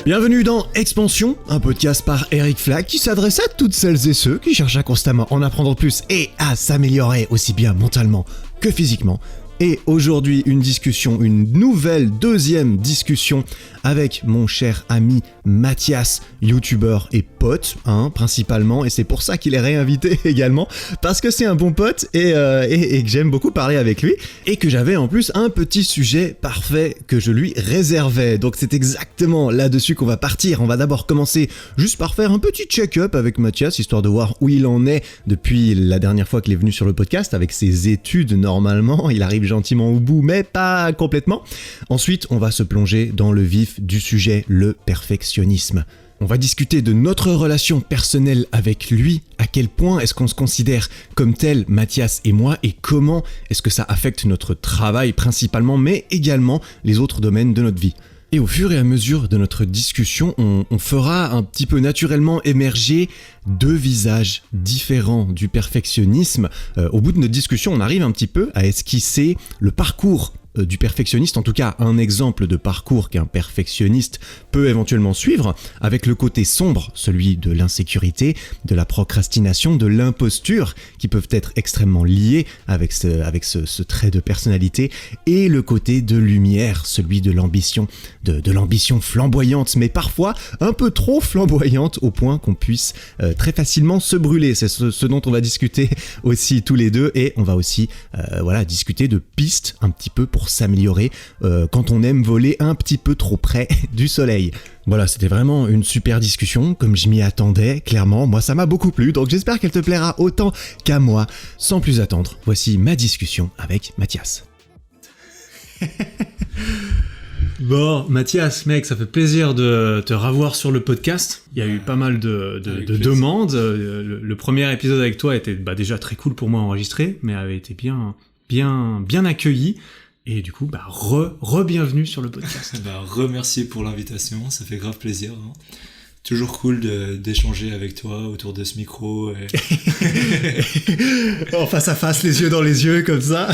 Bienvenue dans Expansion, un podcast par Eric Flack qui s'adresse à toutes celles et ceux qui cherchent à constamment en apprendre plus et à s'améliorer aussi bien mentalement que physiquement. Et aujourd'hui, une nouvelle deuxième discussion avec mon cher ami Mathias, youtubeur et pote, principalement, et c'est pour ça qu'il est réinvité également, parce que c'est un bon pote et que j'aime beaucoup parler avec lui, et que j'avais en plus un petit sujet parfait que je lui réservais. Donc c'est exactement là-dessus qu'on va partir. On va d'abord commencer juste par faire un petit check-up avec Mathias, histoire de voir où il en est depuis la dernière fois qu'il est venu sur le podcast, avec ses études normalement. Il arrive gentiment au bout, mais pas complètement. Ensuite, on va se plonger dans le vif du sujet, le perfectionnisme. On va discuter de notre relation personnelle avec lui, à quel point est-ce qu'on se considère comme tel, Mathias et moi, et comment est-ce que ça affecte notre travail principalement, mais également les autres domaines de notre vie. Et au fur et à mesure de notre discussion, on fera un petit peu naturellement émerger deux visages différents du perfectionnisme. Au bout de notre discussion, on arrive un petit peu à esquisser le parcours du perfectionniste, en tout cas un exemple de parcours qu'un perfectionniste peut éventuellement suivre, avec le côté sombre, celui de l'insécurité, de la procrastination, de l'imposture, qui peuvent être extrêmement liés avec ce trait de personnalité, et le côté de lumière, celui de l'ambition, de l'ambition flamboyante, mais parfois un peu trop flamboyante au point qu'on puisse très facilement se brûler. C'est ce dont on va discuter aussi tous les deux, et on va aussi discuter de pistes un petit peu pour s'améliorer quand on aime voler un petit peu trop près du soleil. Voilà, c'était vraiment une super discussion, comme je m'y attendais, clairement. Moi, ça m'a beaucoup plu, donc j'espère qu'elle te plaira autant qu'à moi. Sans plus attendre, voici ma discussion avec Mathias. Bon, Mathias, mec, ça fait plaisir de te revoir sur le podcast. Il y a eu pas mal de demandes. Le premier épisode avec toi était déjà très cool pour moi à enregistrer, mais avait été bien accueilli. Et du coup, re-bienvenue sur le podcast. Remercie pour l'invitation, ça fait grave plaisir. Toujours cool d'échanger avec toi autour de ce micro. En face à face, les yeux dans les yeux, comme ça.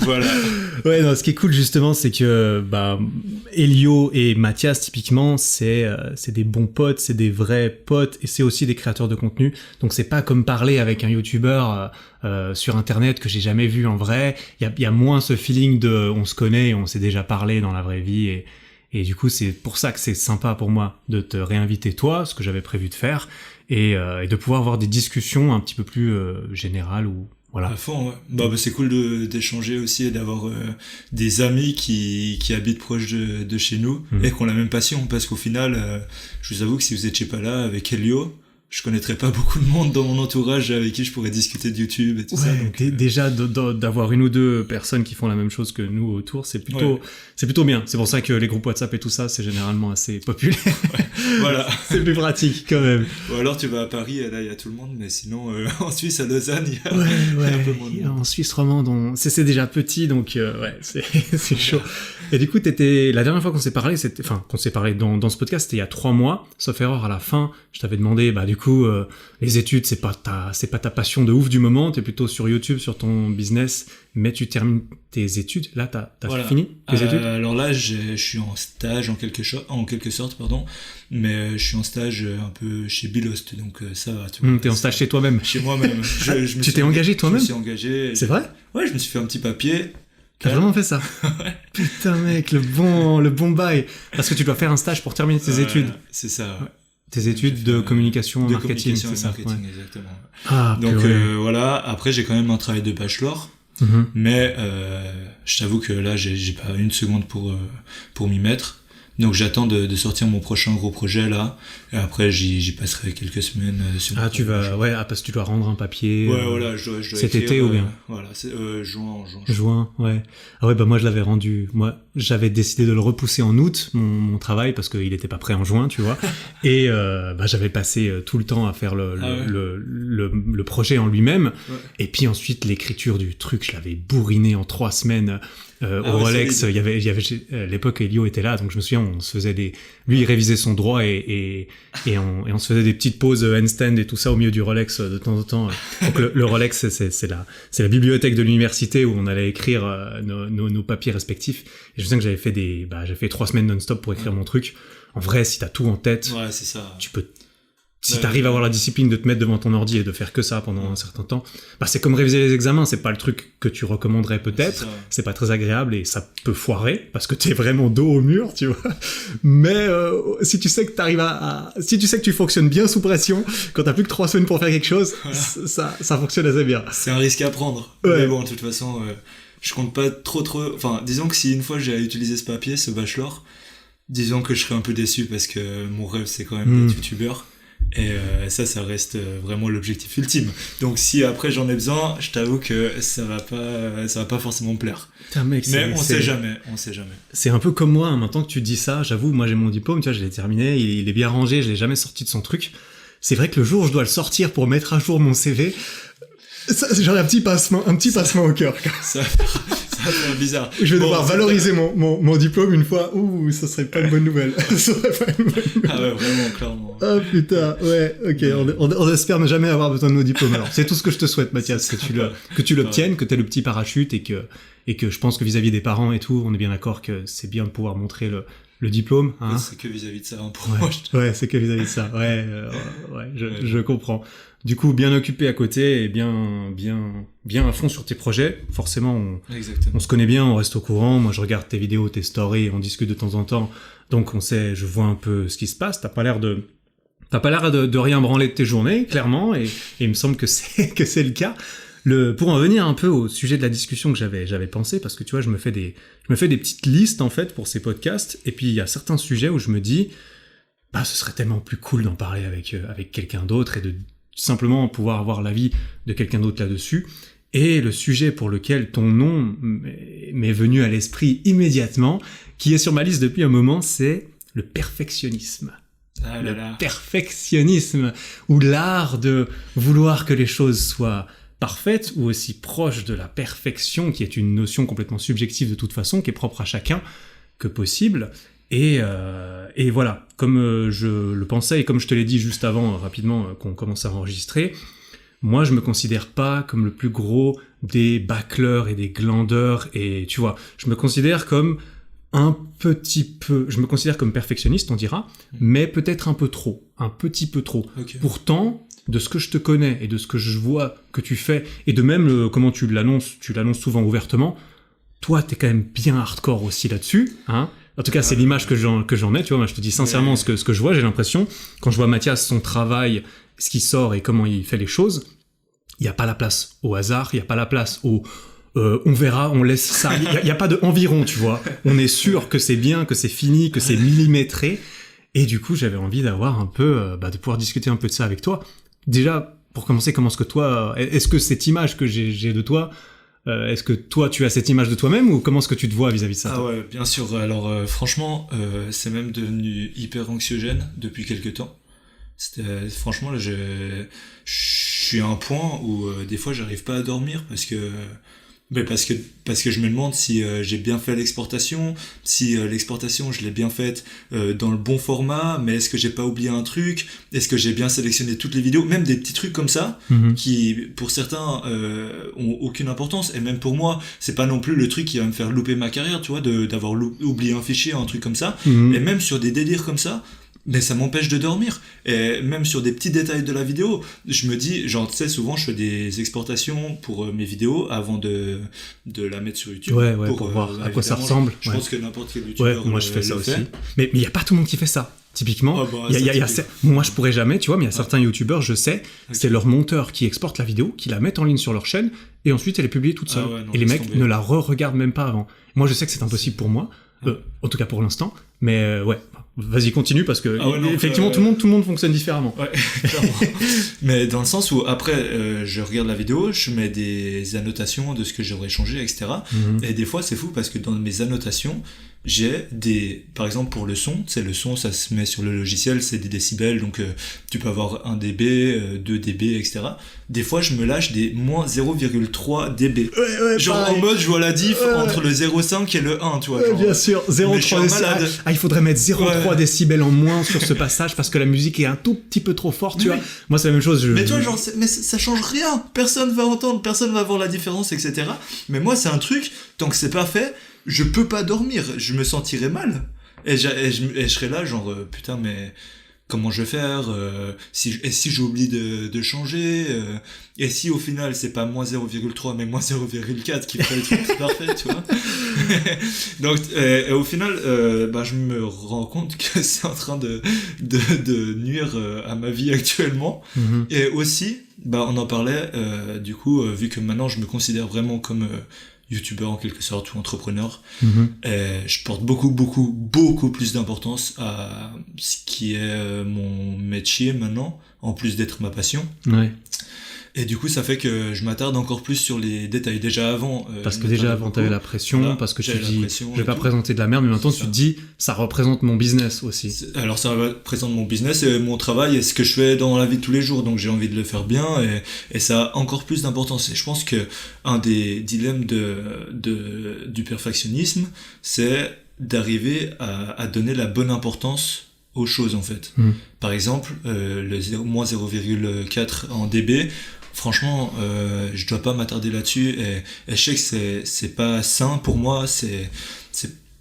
Voilà. Ouais, non, ce qui est cool justement, c'est que Elio et Mathias, typiquement, c'est des bons potes, c'est des vrais potes, et c'est aussi des créateurs de contenu. Donc c'est pas comme parler avec un youtubeur sur internet que j'ai jamais vu en vrai. Il y a moins ce feeling de on se connaît, on s'est déjà parlé dans la vraie vie, et du coup, c'est pour ça que c'est sympa pour moi de te réinviter toi, ce que j'avais prévu de faire, et de pouvoir avoir des discussions un petit peu plus générales ou voilà. À fond, ouais. C'est cool d'échanger aussi et d'avoir des amis qui habitent proche de chez nous et qui ont la même passion, parce qu'au final, je vous avoue que si vous étiez pas là avec Elio, je connaîtrais pas beaucoup de monde dans mon entourage avec qui je pourrais discuter de YouTube et tout ça. Donc, déjà d'avoir une ou deux personnes qui font la même chose que nous autour, c'est plutôt bien. C'est pour ça que les groupes WhatsApp et tout ça, c'est généralement assez populaire. Ouais, voilà. C'est plus pratique quand même. Ou alors tu vas à Paris et là il y a tout le monde, mais sinon en Suisse, à Lausanne, il y a un peu moins de monde. En Suisse romande, c'est déjà petit, donc c'est chaud. Et du coup, la dernière fois qu'on s'est parlé, dans ce podcast, c'était il y a 3 mois, sauf erreur à la fin, je t'avais demandé, du coup, les études, c'est pas ta passion de ouf du moment, t'es plutôt sur YouTube, sur ton business, mais tu termines tes études. Là, t'as fini tes études? Alors là, je suis en stage en quelque sorte, mais je suis en stage un peu chez Bilost, donc ça va. T'es en stage chez toi-même? Chez moi-même. Tu t'es engagé toi-même? Je me suis engagé. C'est vrai? Ouais, je me suis fait un petit papier. T'as vraiment fait ça? Ouais. Putain mec, le bon bail. Parce que tu dois faire un stage pour terminer tes études. C'est ça, ouais. Tes études de communication, marketing, c'est ça? Marketing, exactement. Ah, donc voilà, après j'ai quand même un travail de bachelor, mais je t'avoue que là j'ai pas une seconde pour m'y mettre. Donc j'attends de sortir mon prochain gros projet là, et après j'y passerai quelques semaines sur. Ah tu vas, parce que tu dois rendre un papier. Ouais, voilà, je dois cet écrire, été ou bien. Voilà, c'est juin. Juin, ouais. Ah ouais, moi je l'avais rendu. Moi j'avais décidé de le repousser en août mon travail parce qu'il était pas prêt en juin, tu vois. Et j'avais passé tout le temps à faire le projet en lui-même. Ouais. Et puis ensuite l'écriture du truc, je l'avais bourriné en 3 semaines. au Rolex. Il y avait à l'époque Elio était là, donc je me souviens, on se faisait lui il révisait son droit et on se faisait des petites pauses handstand et tout ça au milieu du Rolex de temps en temps. Donc le Rolex c'est la bibliothèque de l'université où on allait écrire nos papiers respectifs. Et je me souviens que j'ai fait 3 semaines non-stop pour écrire mon truc. En vrai, si t'as tout en tête, c'est ça. tu peux. Si t'arrives à avoir la discipline de te mettre devant ton ordi et de faire que ça pendant un certain temps, c'est comme réviser les examens, c'est pas le truc que tu recommanderais peut-être, c'est pas très agréable et ça peut foirer parce que t'es vraiment dos au mur, tu vois. Mais si tu sais que si tu sais que tu fonctionnes bien sous pression, quand t'as plus que 3 semaines pour faire quelque chose, ça fonctionne assez bien. C'est un risque à prendre. Ouais. Mais bon, de toute façon, je compte pas trop. Enfin, disons que si une fois j'ai utilisé ce papier, ce bachelor, disons que je serais un peu déçu parce que mon rêve c'est quand même d'être youtubeur. Et ça reste vraiment l'objectif ultime. Donc si après j'en ai besoin, je t'avoue que ça va pas forcément me plaire. Putain, mec, mais on sait jamais. C'est un peu comme moi, hein, maintenant que tu dis ça, j'avoue, moi j'ai mon diplôme, tu vois, je l'ai terminé, il est bien rangé, je l'ai jamais sorti de son truc. C'est vrai que le jour où je dois le sortir pour mettre à jour mon CV, j'aurais un petit passement au cœur. Ça va faire bizarre. Je vais devoir valoriser mon diplôme une fois. Ouh, ça serait pas une bonne nouvelle. Ah ouais, vraiment, clairement. Oh putain, ouais, ok. On espère ne jamais avoir besoin de nos diplômes. Alors, c'est tout ce que je te souhaite, Mathias, que tu l'obtiennes, que t'aies le petit parachute et que je pense que vis-à-vis des parents et tout, on est bien d'accord que c'est bien de pouvoir montrer le diplôme, hein. Oui, c'est que vis-à-vis de ça, hein, pour moi. Ouais, c'est que vis-à-vis de ça. Ouais, je comprends. Du coup, bien occupé à côté et bien à fond sur tes projets. Forcément, on se connaît bien, on reste au courant. Moi, je regarde tes vidéos, tes stories, on discute de temps en temps. Donc, je vois un peu ce qui se passe. T'as pas l'air de rien branler de tes journées, clairement, et il me semble que c'est le cas. Pour en venir un peu au sujet de la discussion que j'avais pensé, parce que tu vois, je me fais des petites listes, en fait, pour ces podcasts, et puis il y a certains sujets où je me dis, ce serait tellement plus cool d'en parler avec quelqu'un d'autre et de simplement pouvoir avoir l'avis de quelqu'un d'autre là-dessus. Et le sujet pour lequel ton nom m'est venu à l'esprit immédiatement, qui est sur ma liste depuis un moment, c'est le perfectionnisme. Ah là là. Le perfectionnisme, ou l'art de vouloir que les choses soient parfaites ou aussi proches de la perfection, qui est une notion complètement subjective de toute façon, qui est propre à chacun, que possible. Et voilà, comme je le pensais et comme je te l'ai dit juste avant, rapidement, qu'on commence à enregistrer, moi je me considère pas comme le plus gros des bâcleurs et des glandeurs, et tu vois, je me considère comme je me considère comme perfectionniste, on dira, mais peut-être un petit peu trop. Okay. Pourtant, de ce que je te connais et de ce que je vois que tu fais, et de même comment tu l'annonces souvent ouvertement, toi t'es quand même bien hardcore aussi là-dessus, hein. En tout cas, c'est l'image que j'en ai, tu vois. Moi, je te dis sincèrement ce que je vois. J'ai l'impression, quand je vois Mathias, son travail, ce qui sort et comment il fait les choses, il n'y a pas la place au hasard, il n'y a pas la place au on verra, on laisse ça. Il n'y a pas de environ, tu vois. On est sûr que c'est bien, que c'est fini, que c'est millimétré. Et du coup, j'avais envie d'avoir un peu, de pouvoir discuter un peu de ça avec toi. Déjà, pour commencer, est-ce que cette image que j'ai de toi, est-ce que toi tu as cette image de toi-même ou comment est-ce que tu te vois vis-à-vis de ça? Ah ouais, bien sûr. Alors franchement, c'est même devenu hyper anxiogène depuis quelques temps. Franchement là, je suis à un point où des fois j'arrive pas à dormir parce que je me demande si j'ai bien fait l'exportation, si l'exportation je l'ai bien faite dans le bon format, mais est-ce que j'ai pas oublié un truc, est-ce que j'ai bien sélectionné toutes les vidéos, même des petits trucs comme ça qui pour certains ont aucune importance, et même pour moi c'est pas non plus le truc qui va me faire louper ma carrière, tu vois, d'avoir oublié un fichier, un truc comme ça, et même sur des délires comme ça, mais ça m'empêche de dormir. Et même sur des petits détails de la vidéo, je me dis, genre, tu sais, souvent je fais des exportations pour mes vidéos avant de la mettre sur YouTube. Ouais, pour voir à quoi ça ressemble. Je pense que n'importe quel youtubeur moi je fais ça aussi. Mais il y a pas tout le monde qui fait ça. Typiquement, moi je pourrais jamais, tu vois, mais il y a certains youtubeurs, je sais, c'est leur monteur qui exporte la vidéo, qui la met en ligne sur leur chaîne, et ensuite elle est publiée toute seule. Et les mecs ne la re-regardent même pas avant. Moi je sais que c'est impossible pour moi, en tout cas pour l'instant, mais ouais. Vas-y, continue, parce que effectivement tout le monde fonctionne différemment. Ouais, clairement. Mais dans le sens où après je regarde la vidéo, je mets des annotations de ce que j'aurais changé, etc. Et des fois c'est fou parce que dans mes annotations, j'ai par exemple pour le son, le son ça se met sur le logiciel, c'est des décibels, donc tu peux avoir 1 dB, 2 dB, etc. Des fois je me lâche des moins 0,3 dB. Genre pareil. en mode je vois la diff entre le 0,5 et le 1, tu vois. Genre, bien sûr, 0,3 décibels. Il faudrait mettre 0,3 décibels en moins sur ce passage parce que la musique est un tout petit peu trop forte, tu vois. Moi c'est la même chose. Mais toi genre, mais ça change rien, personne va entendre, personne va voir la différence, etc. Mais moi c'est un truc, tant que c'est pas fait, je peux pas dormir, je me sentirais mal. Et je serais là, genre, putain, mais comment je vais faire si j'oublie de changer et si au final c'est pas moins 0,3 mais moins 0,4 qui ferait le truc parfait, tu vois. Donc, et au final, je me rends compte que c'est en train de nuire à ma vie actuellement. Et aussi, on en parlait, du coup, vu que maintenant je me considère vraiment comme youtubeur en quelque sorte ou entrepreneur, et je porte beaucoup plus d'importance à ce qui est mon métier maintenant, en plus d'être ma passion. Et du coup, ça fait que je m'attarde encore plus sur les détails. Déjà avant... parce que déjà avant, t'avais la pression, parce que tu dis, je vais pas présenter de la merde, mais maintenant tu te dis, ça représente mon business aussi. Alors ça représente mon business et mon travail et ce que je fais dans la vie de tous les jours, donc j'ai envie de le faire bien et ça a encore plus d'importance. Et je pense que un des dilemmes du perfectionnisme, c'est d'arriver à donner la bonne importance aux choses, en fait. Par exemple, le moins 0,4 en dB, franchement, je dois pas m'attarder là-dessus et je sais que c'est pas sain pour moi, c'est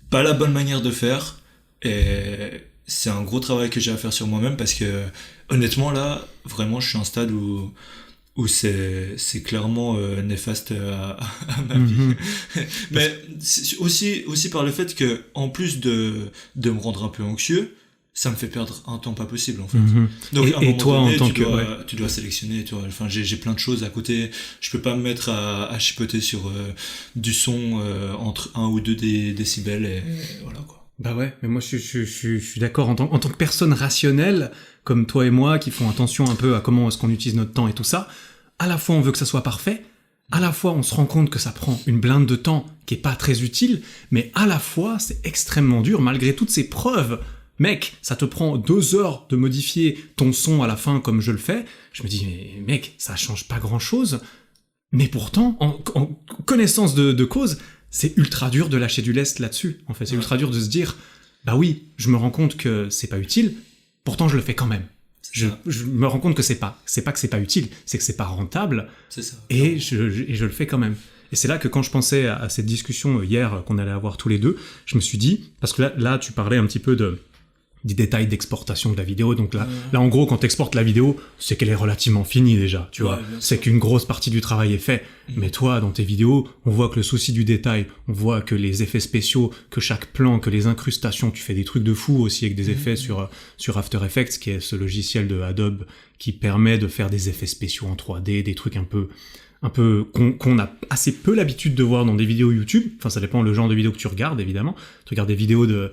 pas la bonne manière de faire et c'est un gros travail que j'ai à faire sur moi-même parce que honnêtement là, vraiment je suis à un stade où c'est clairement néfaste à ma vie. Mais aussi par le fait que en plus de me rendre un peu anxieux, ça me fait perdre un temps pas possible, en fait. Donc, et toi, donné, en tant que... tu dois sélectionner, tu vois. Enfin, j'ai plein de choses à côté. Je peux pas me mettre à chipoter sur du son entre 1 ou 2 décibels et voilà, quoi. Bah ouais, mais moi je suis d'accord. En tant que personne rationnelle, comme toi et moi, qui font attention un peu à comment est-ce qu'on utilise notre temps et tout ça, à la fois on veut que ça soit parfait, à la fois on se rend compte que ça prend une blinde de temps qui est pas très utile, mais à la fois c'est extrêmement dur, malgré toutes ces preuves. Mec, ça te prend 2 heures de modifier ton son à la fin comme je le fais. Je me dis, mais mec, ça change pas grand-chose. Mais pourtant, en connaissance de cause, c'est ultra dur de lâcher du lest là-dessus. En fait, c'est ultra dur de se dire, bah oui, je me rends compte que c'est pas utile, pourtant je le fais quand même. Je me rends compte que c'est pas que c'est pas utile, c'est que c'est pas rentable. C'est ça. Et je le fais quand même. Et c'est là que quand je pensais à cette discussion hier qu'on allait avoir tous les deux, je me suis dit, parce que là tu parlais un petit peu des détails d'exportation de la vidéo. Donc là, en gros, quand t'exportes la vidéo, c'est qu'elle est relativement finie déjà, tu vois. C'est qu'une grosse partie du travail est fait. Mais toi, dans tes vidéos, on voit que le souci du détail, on voit que les effets spéciaux, que chaque plan, que les incrustations, tu fais des trutrucs de fou aussi avec des effets sur After Effects, qui est ce logiciel de Adobe qui permet de faire des effets spéciaux en 3D, des trucs un peu qu'on a assez peu l'habitude de voir dans des vidéos YouTube. Enfin, ça dépend le genre de vidéo que tu regardes, évidemment. Tu regardes des vidéos de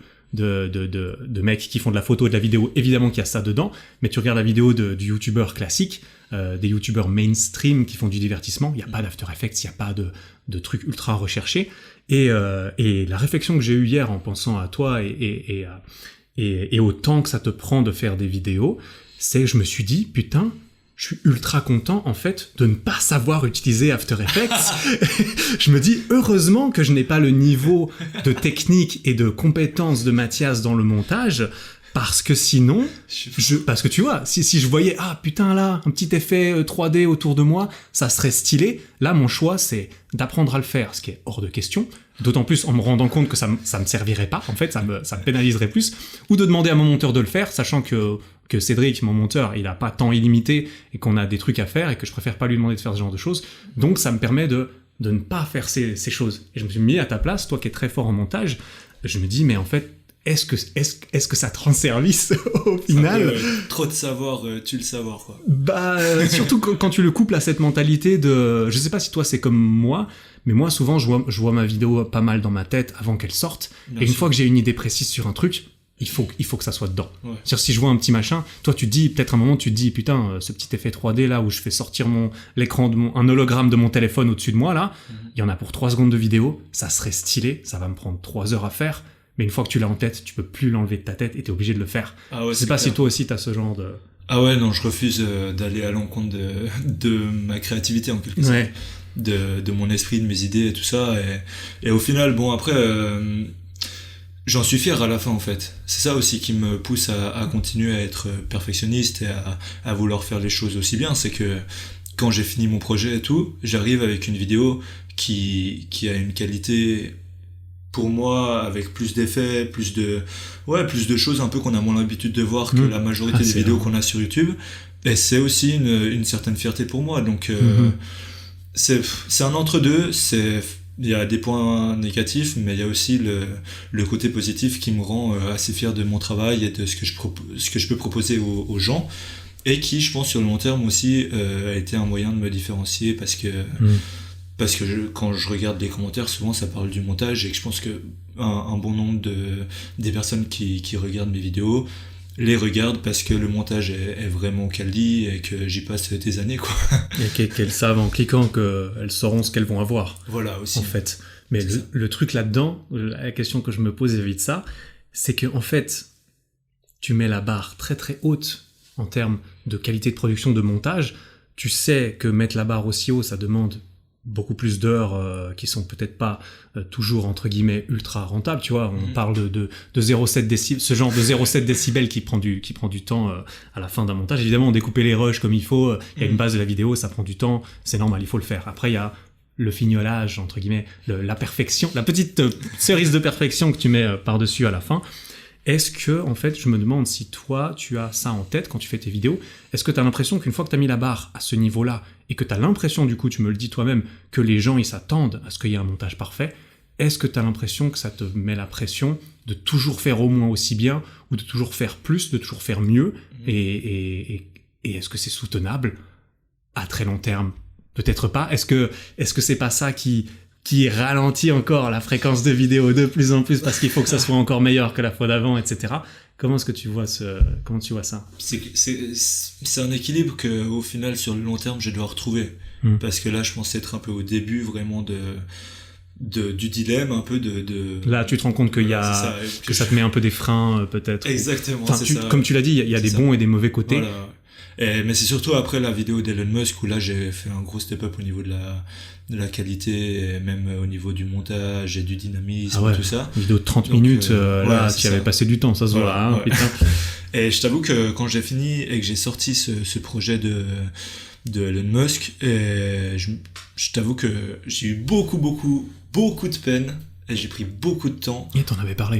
mecs qui font de la photo et de la vidéo, évidemment qu'il y a ça dedans, mais tu regardes la vidéo du youtubeur classique, des youtubeurs mainstream qui font du divertissement, il n'y a pas d'After Effects, il n'y a pas de trucs ultra recherchés, et la réflexion que j'ai eue hier en pensant à toi et au temps que ça te prend de faire des vidéos, c'est que je me suis dit, putain, je suis ultra content, en fait, de ne pas savoir utiliser After Effects. Je me dis, heureusement que je n'ai pas le niveau de technique et de compétence de Mathias dans le montage, parce que sinon, parce que tu vois, si je voyais, ah putain là, un petit effet 3D autour de moi, ça serait stylé. Là, mon choix, c'est d'apprendre à le faire, ce qui est hors de question. D'autant plus en me rendant compte que ça me servirait pas, en fait, ça me pénaliserait plus. Ou de demander à mon monteur de le faire, sachant que Cédric, mon monteur, il a pas temps illimité et qu'on a des trucs à faire et que je préfère pas lui demander de faire ce genre de choses. Donc ça me permet de ne pas faire ces choses. Et je me suis mis à ta place, toi qui es très fort en montage, je me dis, mais en fait, est-ce que ça te rend service au final? Trop de savoir, tu le savoir, quoi. Bah, surtout quand tu le couples à cette mentalité de... Je sais pas si toi c'est comme moi, mais moi souvent je vois ma vidéo pas mal dans ma tête avant qu'elle sorte. Bien et une fois que j'ai une idée précise sur un truc, il faut que ça soit dedans. Ouais. C'est-à-dire si je vois un petit machin, toi tu te dis, peut-être un moment tu te dis, putain, ce petit effet 3D là où je fais sortir l'écran un hologramme de mon téléphone au-dessus de moi là, il y en a pour 3 secondes de vidéo, ça serait stylé, ça va me prendre 3 heures à faire. mais une fois que tu l'as en tête, tu peux plus l'enlever de ta tête et t'es obligé de le faire. Ah ouais, Je sais pas si toi aussi t'as ce genre de... Ah ouais, non, je refuse d'aller à l'encontre de ma créativité en quelque sorte. Ouais. De mon esprit, de mes idées et tout ça. Et au final, bon, après, j'en suis fier à la fin, en fait. C'est ça aussi qui me pousse à continuer à être perfectionniste et à vouloir faire les choses aussi bien. C'est que quand j'ai fini mon projet et tout, j'arrive avec une vidéo qui a une qualité, pour moi, avec plus d'effets, plus de choses un peu qu'on a moins l'habitude de voir que la majorité des vidéos qu'on a sur YouTube. Et c'est aussi une certaine fierté pour moi. Donc, c'est un entre-deux. Il y a des points négatifs, mais il y a aussi le côté positif qui me rend assez fier de mon travail et de ce que je peux proposer aux gens. Et qui, je pense, sur le long terme aussi, a été un moyen de me différencier parce que quand je regarde les commentaires, souvent ça parle du montage et que je pense que un bon nombre des personnes qui regardent mes vidéos les regardent parce que le montage est vraiment quali et que j'y passe des années, quoi. Et qu'elles savent en cliquant qu'elles sauront ce qu'elles vont avoir. Voilà, aussi. En fait. Mais le truc là-dedans, la question que je me pose vis-à-vis de ça, c'est que en fait, tu mets la barre très très haute en termes de qualité de production, de montage. Tu sais que mettre la barre aussi haut, ça demande beaucoup plus d'heures qui sont peut-être pas toujours entre guillemets ultra rentables, tu vois. On parle de 0,7 décibels, ce genre de 0,7 décibels qui prend du temps à la fin d'un montage. Évidemment, découper les rushs comme il faut, il y a une base de la vidéo, ça prend du temps, c'est normal, il faut le faire. Après, il y a le fignolage, entre guillemets, la perfection, la petite cerise de perfection que tu mets par-dessus à la fin. Est-ce que, en fait, je me demande si toi, tu as ça en tête quand tu fais tes vidéos, est-ce que tu as l'impression qu'une fois que tu as mis la barre à ce niveau-là, et que tu as l'impression, du coup, tu me le dis toi-même, que les gens, ils s'attendent à ce qu'il y ait un montage parfait, est-ce que tu as l'impression que ça te met la pression de toujours faire au moins aussi bien, ou de toujours faire plus, de toujours faire mieux, et est-ce que c'est soutenable à très long terme? Peut-être pas. Est-ce que c'est pas ça qui ralentit encore la fréquence de vidéo de plus en plus parce qu'il faut que ça soit encore meilleur que la fois d'avant, etc. Comment tu vois ça? C'est un équilibre que, au final, sur le long terme, je dois retrouver. Parce que là, je pense être un peu au début, vraiment, du dilemme, un peu de... Là, tu te rends compte qu'il y a, que ça te met un peu des freins, peut-être. Exactement, enfin, c'est ça. Comme tu l'as dit, il y a des bons et des mauvais côtés. Voilà. Mais c'est surtout après la vidéo d'Elon Musk où là j'ai fait un gros step-up au niveau de la qualité, et même au niveau du montage et du dynamisme, et tout ça. Une vidéo de 30 minutes, là, tu avais passé du temps, ça se voit, hein, putain. Et je t'avoue que quand j'ai fini et que j'ai sorti ce projet de Elon Musk, et je t'avoue que j'ai eu beaucoup de peine. Et j'ai pris beaucoup de temps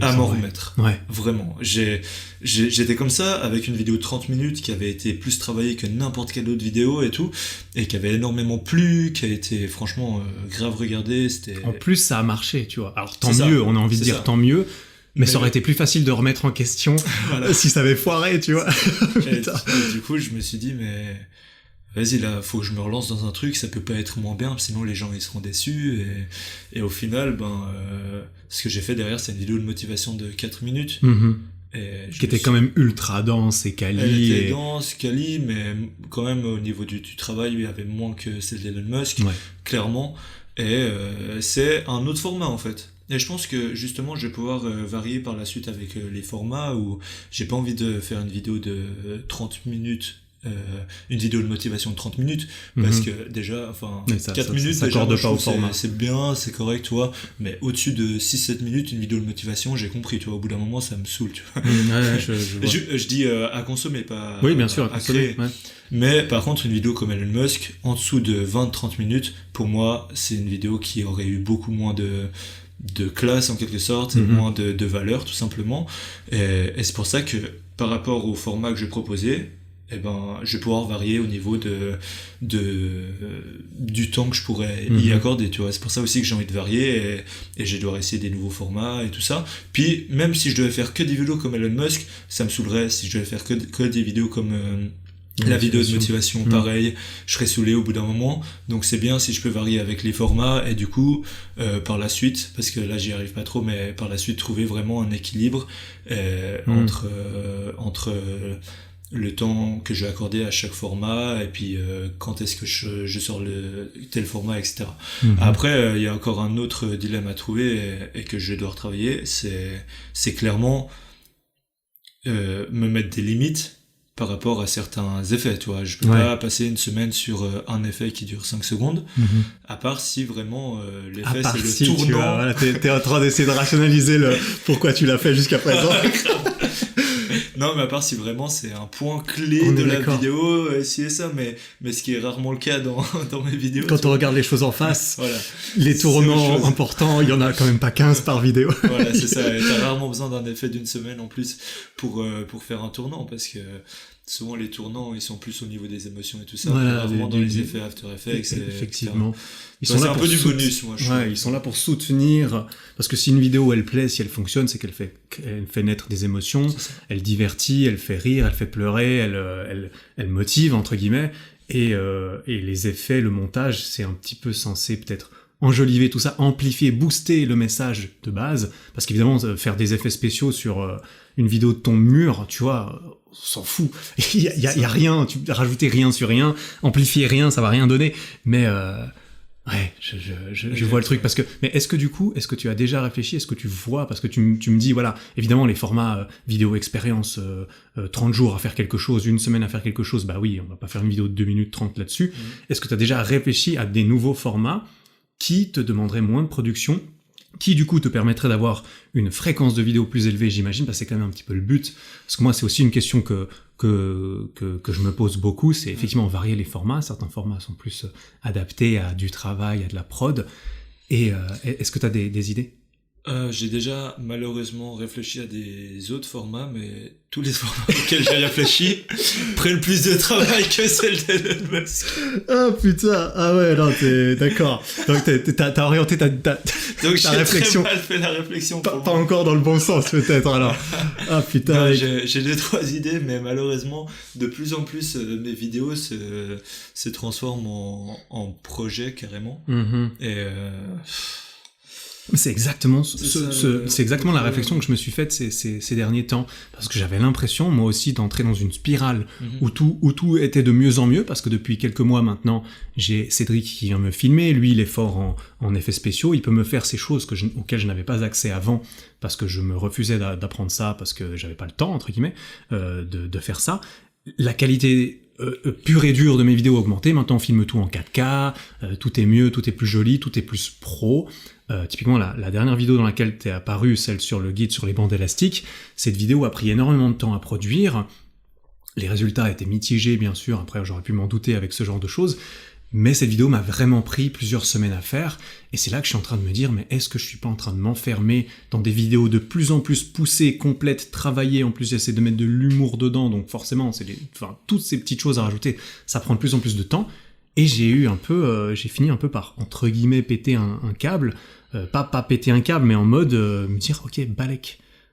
à m'en remettre. Ouais. Vraiment. J'étais comme ça, avec une vidéo de 30 minutes qui avait été plus travaillée que n'importe quelle autre vidéo et tout, et qui avait énormément plu, qui a été franchement grave regardée. En plus, ça a marché, tu vois. Alors tant mieux, on a envie de dire tant mieux, mais ça aurait été plus facile de remettre en question si ça avait foiré, tu vois. et du coup, je me suis dit, mais... vas-y, là, faut que je me relance dans un truc, ça peut pas être moins bien, sinon les gens ils seront déçus, et au final, ce que j'ai fait derrière, c'est une vidéo de motivation de 4 minutes. Qui était quand même ultra dense et quali. Elle était dense, quali, mais quand même, au niveau du travail, il y avait moins que celle d'Elon Musk, clairement, et c'est un autre format, en fait. Et je pense que, justement, je vais pouvoir varier par la suite avec les formats où j'ai pas envie de faire une vidéo de 30 minutes, une vidéo de motivation de 30 minutes, parce que déjà, 4 minutes, ça déjà, pas au format. C'est bien, c'est correct, tu vois, mais au-dessus de 6-7 minutes, une vidéo de motivation, j'ai compris, tu vois, au bout d'un moment, ça me saoule, tu vois. Je dis à consommer, pas oui, bien sûr, à créer. Mais par contre, une vidéo comme Elon Musk, en dessous de 20-30 minutes, pour moi, c'est une vidéo qui aurait eu beaucoup moins de classe, en quelque sorte, et moins de valeur, tout simplement. Et c'est pour ça que, par rapport au format que je proposais, je vais pouvoir varier au niveau du temps que je pourrais y accorder, tu vois. C'est pour ça aussi que j'ai envie de varier, et je dois essayer des nouveaux formats et tout ça. Puis, même si je devais faire que des vidéos comme Elon Musk, ça me saoulerait. Si je devais faire que des vidéos comme la vidéo de motivation, pareil, je serais saoulé au bout d'un moment. Donc c'est bien si je peux varier avec les formats, et du coup, par la suite, parce que là j'y arrive pas trop, mais par la suite trouver vraiment un équilibre entre le temps que je vais accorder à chaque format et puis quand est-ce que je sors le tel format, etc. Après il y a encore un autre dilemme à trouver et que je vais devoir travailler, c'est clairement me mettre des limites par rapport à certains effets, tu vois. Je peux pas passer une semaine sur un effet qui dure 5 secondes, à part si vraiment l'effet c'est le si, tournant. tu vois, voilà, t'es en train d'essayer de rationaliser le pourquoi tu l'as fait jusqu'à présent. Non, mais à part si vraiment c'est un point clé de la vidéo, si et ça, mais ce qui est rarement le cas dans mes vidéos. Quand on regarde les choses en face, voilà. Les tournants importants, il y en a quand même pas 15 par vidéo. Voilà, c'est ça. T'as rarement besoin d'un effet d'une semaine en plus pour faire un tournant, parce que souvent les tournants, ils sont plus au niveau des émotions et tout ça, voilà, rarement dans les effets After Effects. Effectivement. Ils sont là un peu du bonus, moi. Ils sont là pour soutenir, parce que si une vidéo elle plaît, si elle fonctionne, c'est qu'elle fait naître des émotions, elle divertit, elle fait rire, elle fait pleurer, elle motive entre guillemets, et les effets, le montage, c'est un petit peu censé peut-être enjoliver tout ça, amplifier, booster le message de base, parce qu'évidemment faire des effets spéciaux sur une vidéo de ton mur, tu vois, on s'en fout. Il y a rien, tu rajouter rien sur rien, amplifier rien, ça va rien donner. Mais ouais, je vois le truc parce que. Mais est-ce que tu as déjà réfléchi, est-ce que tu vois, parce que tu me dis voilà, évidemment les formats vidéo expérience, 30 jours à faire quelque chose, une semaine à faire quelque chose, bah oui, on va pas faire une vidéo de 2 minutes 30 là-dessus. Est-ce que tu as déjà réfléchi à des nouveaux formats qui te demanderaient moins de production, qui du coup te permettrait d'avoir une fréquence de vidéo plus élevée, j'imagine, parce que c'est quand même un petit peu le but. Parce que moi, c'est aussi une question que je me pose beaucoup, c'est effectivement varier les formats. Certains formats sont plus adaptés à du travail, à de la prod. Et est-ce que tu as des idées ? J'ai déjà malheureusement réfléchi à des autres formats, mais tous les formats auxquels j'ai réfléchi prennent plus de travail que celle d'Elon Musk. Ah putain, ah ouais, non, t'es d'accord. Donc t'as orienté ta réflexion. Très mal fait la réflexion. Pas encore dans le bon sens peut-être alors. Ah putain. Non, j'ai 2-3 idées, mais malheureusement, de plus en plus mes vidéos se transforment en projet carrément. Et c'est exactement c'est exactement la réflexion que je me suis faite ces derniers temps, parce que j'avais l'impression moi aussi d'entrer dans une spirale où tout était de mieux en mieux, parce que depuis quelques mois maintenant j'ai Cédric qui vient me filmer, lui il est fort en effets spéciaux, il peut me faire ces choses auxquelles je n'avais pas accès avant parce que je me refusais d'apprendre ça, parce que j'avais pas le temps entre guillemets de faire ça. La qualité pure et dure de mes vidéos augmentée, maintenant on filme tout en 4K, tout est mieux, tout est plus joli, tout est plus pro. Typiquement la dernière vidéo dans laquelle t'es apparu, celle sur le guide sur les bandes élastiques, cette vidéo a pris énormément de temps à produire, les résultats étaient mitigés bien sûr, après j'aurais pu m'en douter avec ce genre de choses, mais cette vidéo m'a vraiment pris plusieurs semaines à faire, et c'est là que je suis en train de me dire, mais est-ce que je suis pas en train de m'enfermer dans des vidéos de plus en plus poussées, complètes, travaillées, en plus j'essaie de mettre de l'humour dedans, donc forcément, toutes ces petites choses à rajouter, ça prend de plus en plus de temps, et j'ai fini un peu par, entre guillemets, péter un câble, pas péter un câble, mais en mode, me dire, ok,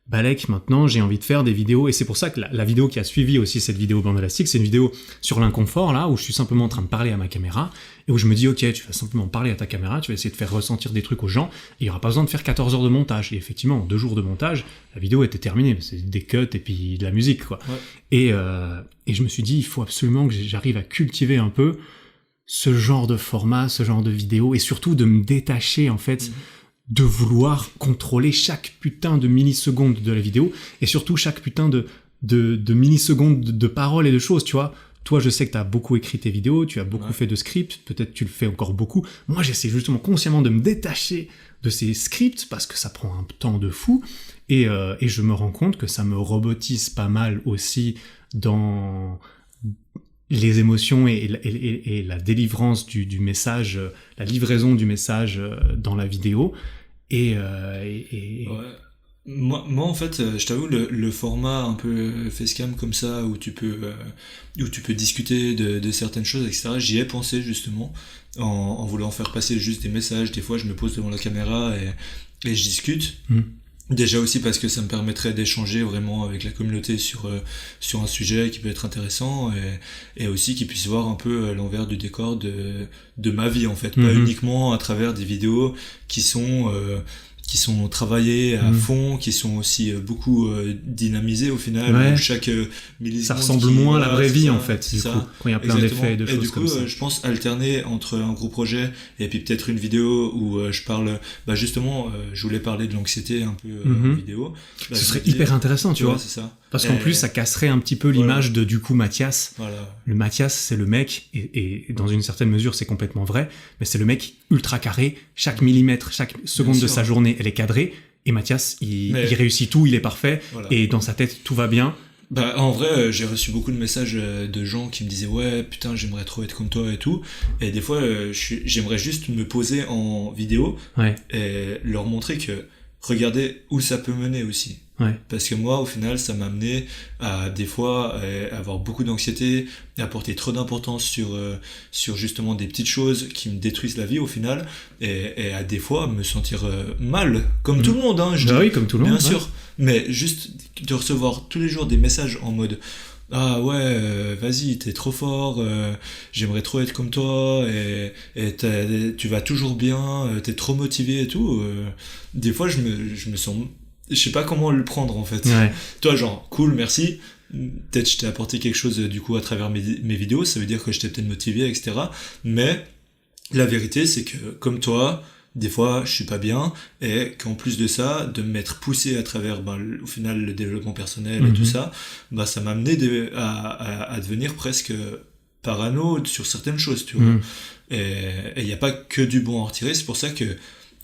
Balek, maintenant j'ai envie de faire des vidéos, et c'est pour ça que la vidéo qui a suivi aussi cette vidéo bande élastique, c'est une vidéo sur l'inconfort, là, où je suis simplement en train de parler à ma caméra, et où je me dis, ok, tu vas simplement parler à ta caméra, tu vas essayer de faire ressentir des trucs aux gens, et il n'y aura pas besoin de faire 14 heures de montage, et effectivement, en 2 jours de montage, la vidéo était terminée, c'est des cuts et puis de la musique, quoi. Ouais. Et je me suis dit, il faut absolument que j'arrive à cultiver un peu ce genre de format, ce genre de vidéo, et surtout de me détacher, en fait, de vouloir contrôler chaque putain de milliseconde de la vidéo, et surtout chaque putain de millisecondes de paroles et de choses, tu vois. Toi, je sais que t'as beaucoup écrit tes vidéos, tu as beaucoup fait de scripts, peut-être tu le fais encore beaucoup. Moi, j'essaie justement consciemment de me détacher de ces scripts, parce que ça prend un temps de fou, et je me rends compte que ça me robotise pas mal aussi dans les émotions et la délivrance du message, la livraison du message dans la vidéo. Ouais. Moi en fait, je t'avoue, le format un peu facecam comme ça, où tu peux discuter de certaines choses, etc., j'y ai pensé justement, en voulant faire passer juste des messages. Des fois je me pose devant la caméra et je discute. Déjà aussi parce que ça me permettrait d'échanger vraiment avec la communauté sur un sujet qui peut être intéressant, et aussi qu'ils puissent voir un peu l'envers du décor de ma vie en fait, pas uniquement à travers des vidéos qui sont sont travaillés à fond, qui sont aussi beaucoup dynamisés au final. Ouais. Où chaque milliseconde Ça ressemble moins à la vraie vie en fait, du coup, quand il y a plein Exactement. d'effets et de Et choses du coup, comme ça. je pense alterner entre un gros projet et puis peut-être une vidéo où je parle, justement, je voulais parler de l'anxiété un peu en vidéo. Ce serait hyper intéressant, tu vois. C'est ça. Parce qu'en plus, ça casserait un petit peu l'image de, du coup, Mathias. Voilà. Le Mathias, c'est le mec, et dans une certaine mesure, c'est complètement vrai, mais c'est le mec ultra carré. Chaque millimètre, chaque seconde de sa journée, elle est cadrée. Et Mathias, il réussit tout, il est parfait. Voilà. Et dans sa tête, tout va bien. En vrai, j'ai reçu beaucoup de messages de gens qui me disaient ouais putain j'aimerais trop être comme toi et tout, et des fois j'aimerais juste me poser en vidéo et leur montrer que regardez où ça peut mener aussi. Parce que moi au final ça m'a amené à des fois avoir beaucoup d'anxiété et à porter trop d'importance sur justement des petites choses qui me détruisent la vie au final, et à des fois me sentir mal comme tout le monde hein, oui, comme tout le monde bien sûr, mais juste de recevoir tous les jours des messages en mode ah ouais vas-y t'es trop fort, j'aimerais trop être comme toi, et tu vas toujours bien, t'es trop motivé et tout, des fois je me sens, je sais pas comment le prendre en fait. Toi genre cool merci, peut-être je t'ai apporté quelque chose du coup à travers mes vidéos, ça veut dire que je t'ai peut-être motivé etc, mais la vérité c'est que comme toi des fois je suis pas bien, et qu'en plus de ça de m'être poussé à travers au final le développement personnel et tout ça, ça m'a amené à devenir presque parano sur certaines choses tu vois, et il y a pas que du bon à en retirer. C'est pour ça que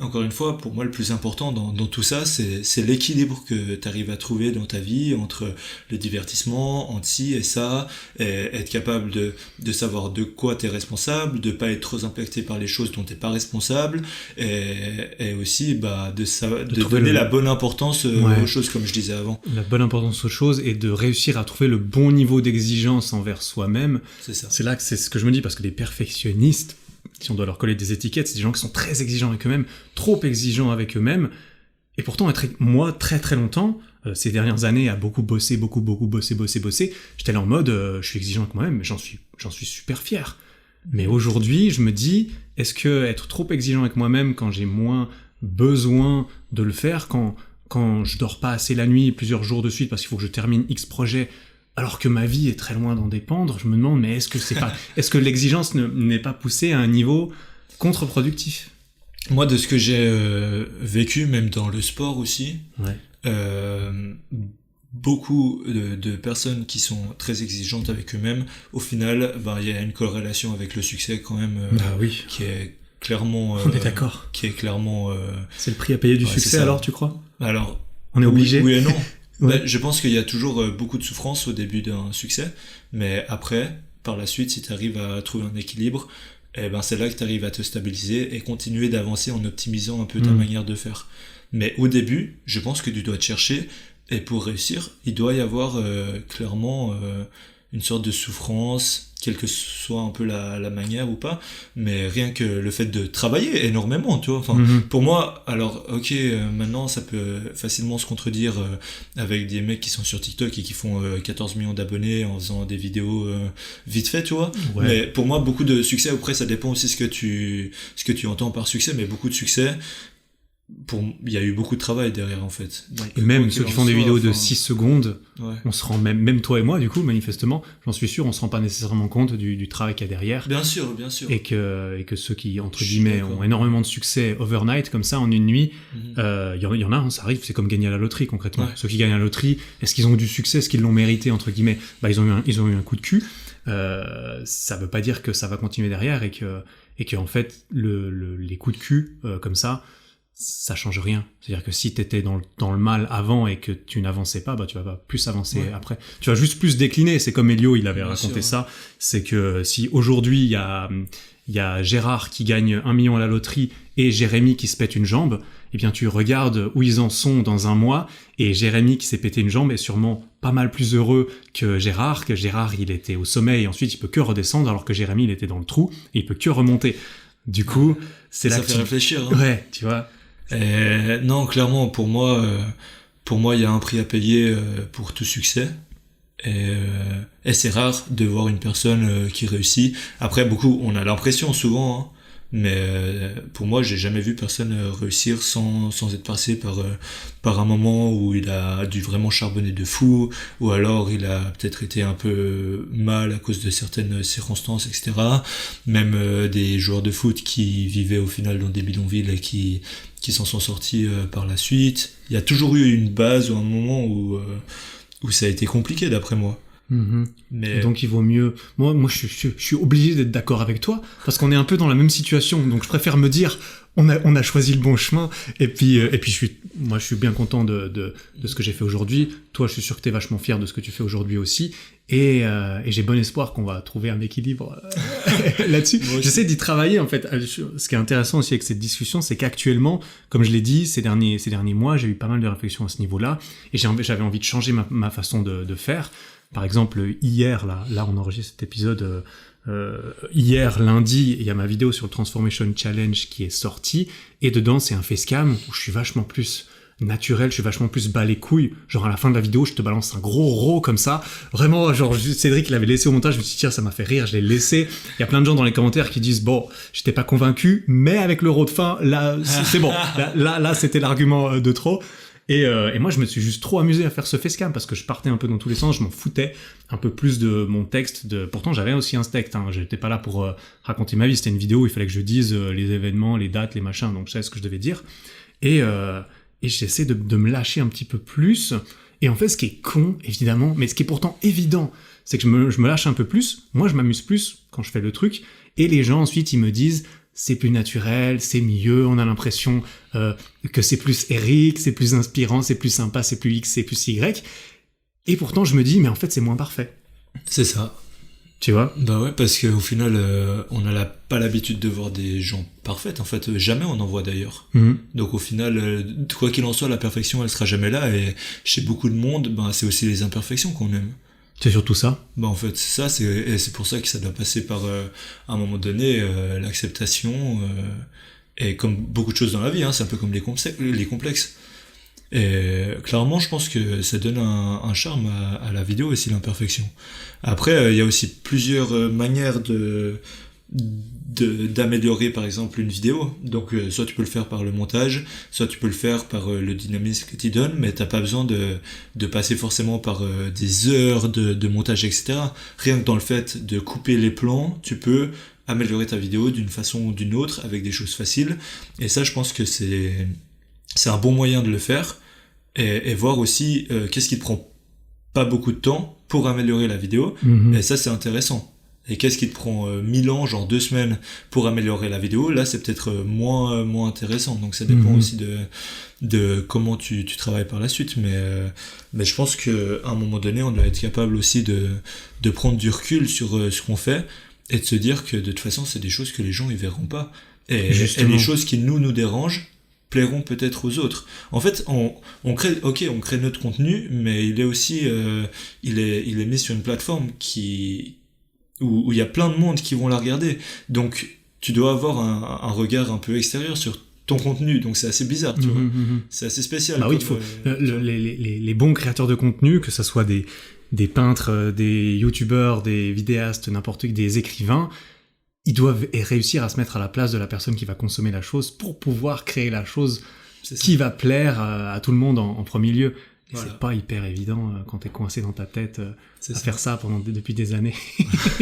encore une fois, pour moi, le plus important dans tout ça, c'est l'équilibre que tu arrives à trouver dans ta vie entre le divertissement, entre ci et ça, et être capable de savoir de quoi tu es responsable, de pas être trop impacté par les choses dont tu n'es pas responsable, et aussi de donner la bonne importance aux choses, comme je disais avant. La bonne importance aux choses, et de réussir à trouver le bon niveau d'exigence envers soi-même. C'est ça. C'est là que c'est ce que je me dis, parce que les perfectionnistes, si on doit leur coller des étiquettes, c'est des gens qui sont très exigeants avec eux-mêmes, trop exigeants avec eux-mêmes, et pourtant, moi, très très longtemps, ces dernières années, à beaucoup bosser, j'étais là en mode, je suis exigeant avec moi-même, mais j'en suis super fier. Mais aujourd'hui, je me dis, est-ce que être trop exigeant avec moi-même quand j'ai moins besoin de le faire, quand je dors pas assez la nuit plusieurs jours de suite parce qu'il faut que je termine X projet, alors que ma vie est très loin d'en dépendre, je me demande, mais est-ce que l'exigence n'est pas poussée à un niveau contre-productif? Moi, de ce que j'ai vécu, même dans le sport aussi, beaucoup de personnes qui sont très exigeantes avec eux-mêmes, au final, il y a une corrélation avec le succès quand même, qui est clairement... on est d'accord. Qui est clairement... c'est le prix à payer du succès, alors, tu crois? Alors... On est obligé? Oui et non. Je pense qu'il y a toujours beaucoup de souffrance au début d'un succès, mais après, par la suite, si tu arrives à trouver un équilibre, c'est là que tu arrives à te stabiliser et continuer d'avancer en optimisant un peu ta manière de faire. Mais au début, je pense que tu dois te chercher, et pour réussir, il doit y avoir clairement une sorte de souffrance, quelle que soit un peu la manière ou pas, mais rien que le fait de travailler énormément, tu vois. Pour moi, alors, ok, maintenant, ça peut facilement se contredire avec des mecs qui sont sur TikTok et qui font 14 millions d'abonnés en faisant des vidéos vite fait, tu vois. Mais pour moi, beaucoup de succès, après, ça dépend aussi ce que tu entends par succès, mais beaucoup de succès, il y a eu beaucoup de travail derrière en fait. Donc, et même ceux qui font des vidéos de 6 secondes, on se rend même toi et moi du coup manifestement, j'en suis sûr, on se rend pas nécessairement compte du travail qu'il y a derrière. Bien sûr. Et que ceux qui entre guillemets ont énormément de succès overnight comme ça en une nuit, y en a, ça arrive, c'est comme gagner à la loterie concrètement. Ceux qui gagnent à la loterie, est-ce qu'ils ont eu du succès, est-ce qu'ils l'ont mérité entre guillemets? Ils ont eu un coup de cul. Ça veut pas dire que ça va continuer derrière, et que en fait les coups de cul comme ça change rien. C'est-à-dire que si t'étais dans le mal avant et que tu n'avançais pas, tu vas pas plus avancer après. Tu vas juste plus décliner. C'est comme Elio, il avait raconté ça. C'est que si aujourd'hui il y a Gérard qui gagne 1 million à la loterie et Jérémy qui se pète une jambe, eh bien tu regardes où ils en sont dans un mois, et Jérémy qui s'est pété une jambe est sûrement pas mal plus heureux que Gérard il était au sommet et ensuite il peut que redescendre, alors que Jérémy il était dans le trou et il peut que remonter. Du coup, c'est là ça que fait réfléchir. Hein. Ouais, tu vois. Non, clairement, pour moi, il y a un prix à payer pour tout succès. Et c'est rare de voir une personne qui réussit. Après, on a l'impression souvent Mais pour moi, j'ai jamais vu personne réussir sans être passé par un moment où il a dû vraiment charbonner de fou, ou alors il a peut-être été un peu mal à cause de certaines circonstances, etc. Même des joueurs de foot qui vivaient au final dans des bidonvilles et qui s'en sont sortis par la suite. Il y a toujours eu une base ou un moment où ça a été compliqué d'après moi. Mais... Et donc il vaut mieux... Moi je suis obligé d'être d'accord avec toi, parce qu'on est un peu dans la même situation, donc je préfère me dire on a choisi le bon chemin, et puis je suis bien content de ce que j'ai fait aujourd'hui. Toi, je suis sûr que t'es vachement fier de ce que tu fais aujourd'hui aussi, et j'ai bon espoir qu'on va trouver un équilibre là-dessus. J'essaie d'y travailler en fait. Ce qui est intéressant aussi avec cette discussion, c'est qu'actuellement, comme je l'ai dit, ces derniers mois, j'ai eu pas mal de réflexions à ce niveau-là, et j'avais envie de changer ma façon de faire. Par exemple, hier, là on enregistre cet épisode hier, lundi, il y a ma vidéo sur le Transformation Challenge qui est sortie, et dedans, c'est un facecam où je suis vachement plus naturel, je suis vachement plus bas les couilles. Genre, à la fin de la vidéo, je te balance un gros raw comme ça. Vraiment, genre, Cédric l'avait laissé au montage, je me suis dit, tiens, ça m'a fait rire, je l'ai laissé. Il y a plein de gens dans les commentaires qui disent, bon, j'étais pas convaincu, mais avec le raw de fin, là, c'est bon. Là, c'était l'argument de trop. Et moi, je me suis juste trop amusé à faire ce facecam parce que je partais un peu dans tous les sens, je m'en foutais un peu plus de mon texte. Pourtant, j'avais aussi un texte, hein. J'étais pas là pour raconter ma vie, c'était une vidéo où il fallait que je dise les événements, les dates, les machins, donc je savais ce que je devais dire. Et j'essaie de me lâcher un petit peu plus. Et en fait, ce qui est con, évidemment, mais ce qui est pourtant évident, c'est que je me lâche un peu plus. Moi, je m'amuse plus quand je fais le truc. Et les gens, ensuite, ils me disent... c'est plus naturel, c'est mieux, on a l'impression que c'est plus Eric, c'est plus inspirant, c'est plus sympa, c'est plus X, c'est plus Y. Et pourtant, je me dis, mais en fait, c'est moins parfait. C'est ça. Tu vois ? Bah ouais, parce qu'au final, on n'a pas l'habitude de voir des gens parfaits. En fait, jamais on en voit d'ailleurs. Donc au final, quoi qu'il en soit, la perfection, elle sera jamais là. Et chez beaucoup de monde, ben, c'est aussi les imperfections qu'on aime. C'est surtout ça. Bah en fait c'est ça, c'est pour ça que ça doit passer par à un moment donné l'acceptation et comme beaucoup de choses dans la vie, hein, c'est un peu comme les complexes. Et clairement je pense que ça donne un charme à la vidéo aussi, l'imperfection. Après il y a aussi plusieurs manières d'améliorer par exemple une vidéo. Donc soit tu peux le faire par le montage, soit tu peux le faire par le dynamisme que tu donnes, mais t'as pas besoin de passer forcément par des heures de montage, etc. Rien que dans le fait de couper les plans, tu peux améliorer ta vidéo d'une façon ou d'une autre avec des choses faciles. Et ça, je pense que c'est un bon moyen de le faire et voir aussi qu'est-ce qui te prend pas beaucoup de temps pour améliorer la vidéo. Et ça, c'est intéressant. Et qu'est-ce qui te prend 1000 ans, genre 2 semaines pour améliorer la vidéo, là c'est peut-être moins intéressant. Donc ça dépend aussi de comment tu travailles par la suite. Mais je pense qu'à un moment donné, on doit être capable aussi de prendre du recul sur ce qu'on fait et de se dire que de toute façon c'est des choses que les gens ils verront pas. Et les choses qui nous dérangent plairont peut-être aux autres. En fait, on crée notre contenu, mais il est aussi il est mis sur une plateforme où il y a plein de monde qui vont la regarder. Donc, tu dois avoir un regard un peu extérieur sur ton contenu. Donc, c'est assez bizarre, tu vois. C'est assez spécial. Bah oui, il faut... les bons créateurs de contenu, que ça soit des peintres, des youtubeurs, des vidéastes, n'importe qui, des écrivains, ils doivent réussir à se mettre à la place de la personne qui va consommer la chose pour pouvoir créer la chose qui va plaire à tout le monde en premier lieu. Et voilà. C'est pas hyper évident quand t'es coincé dans ta tête à faire ça depuis des années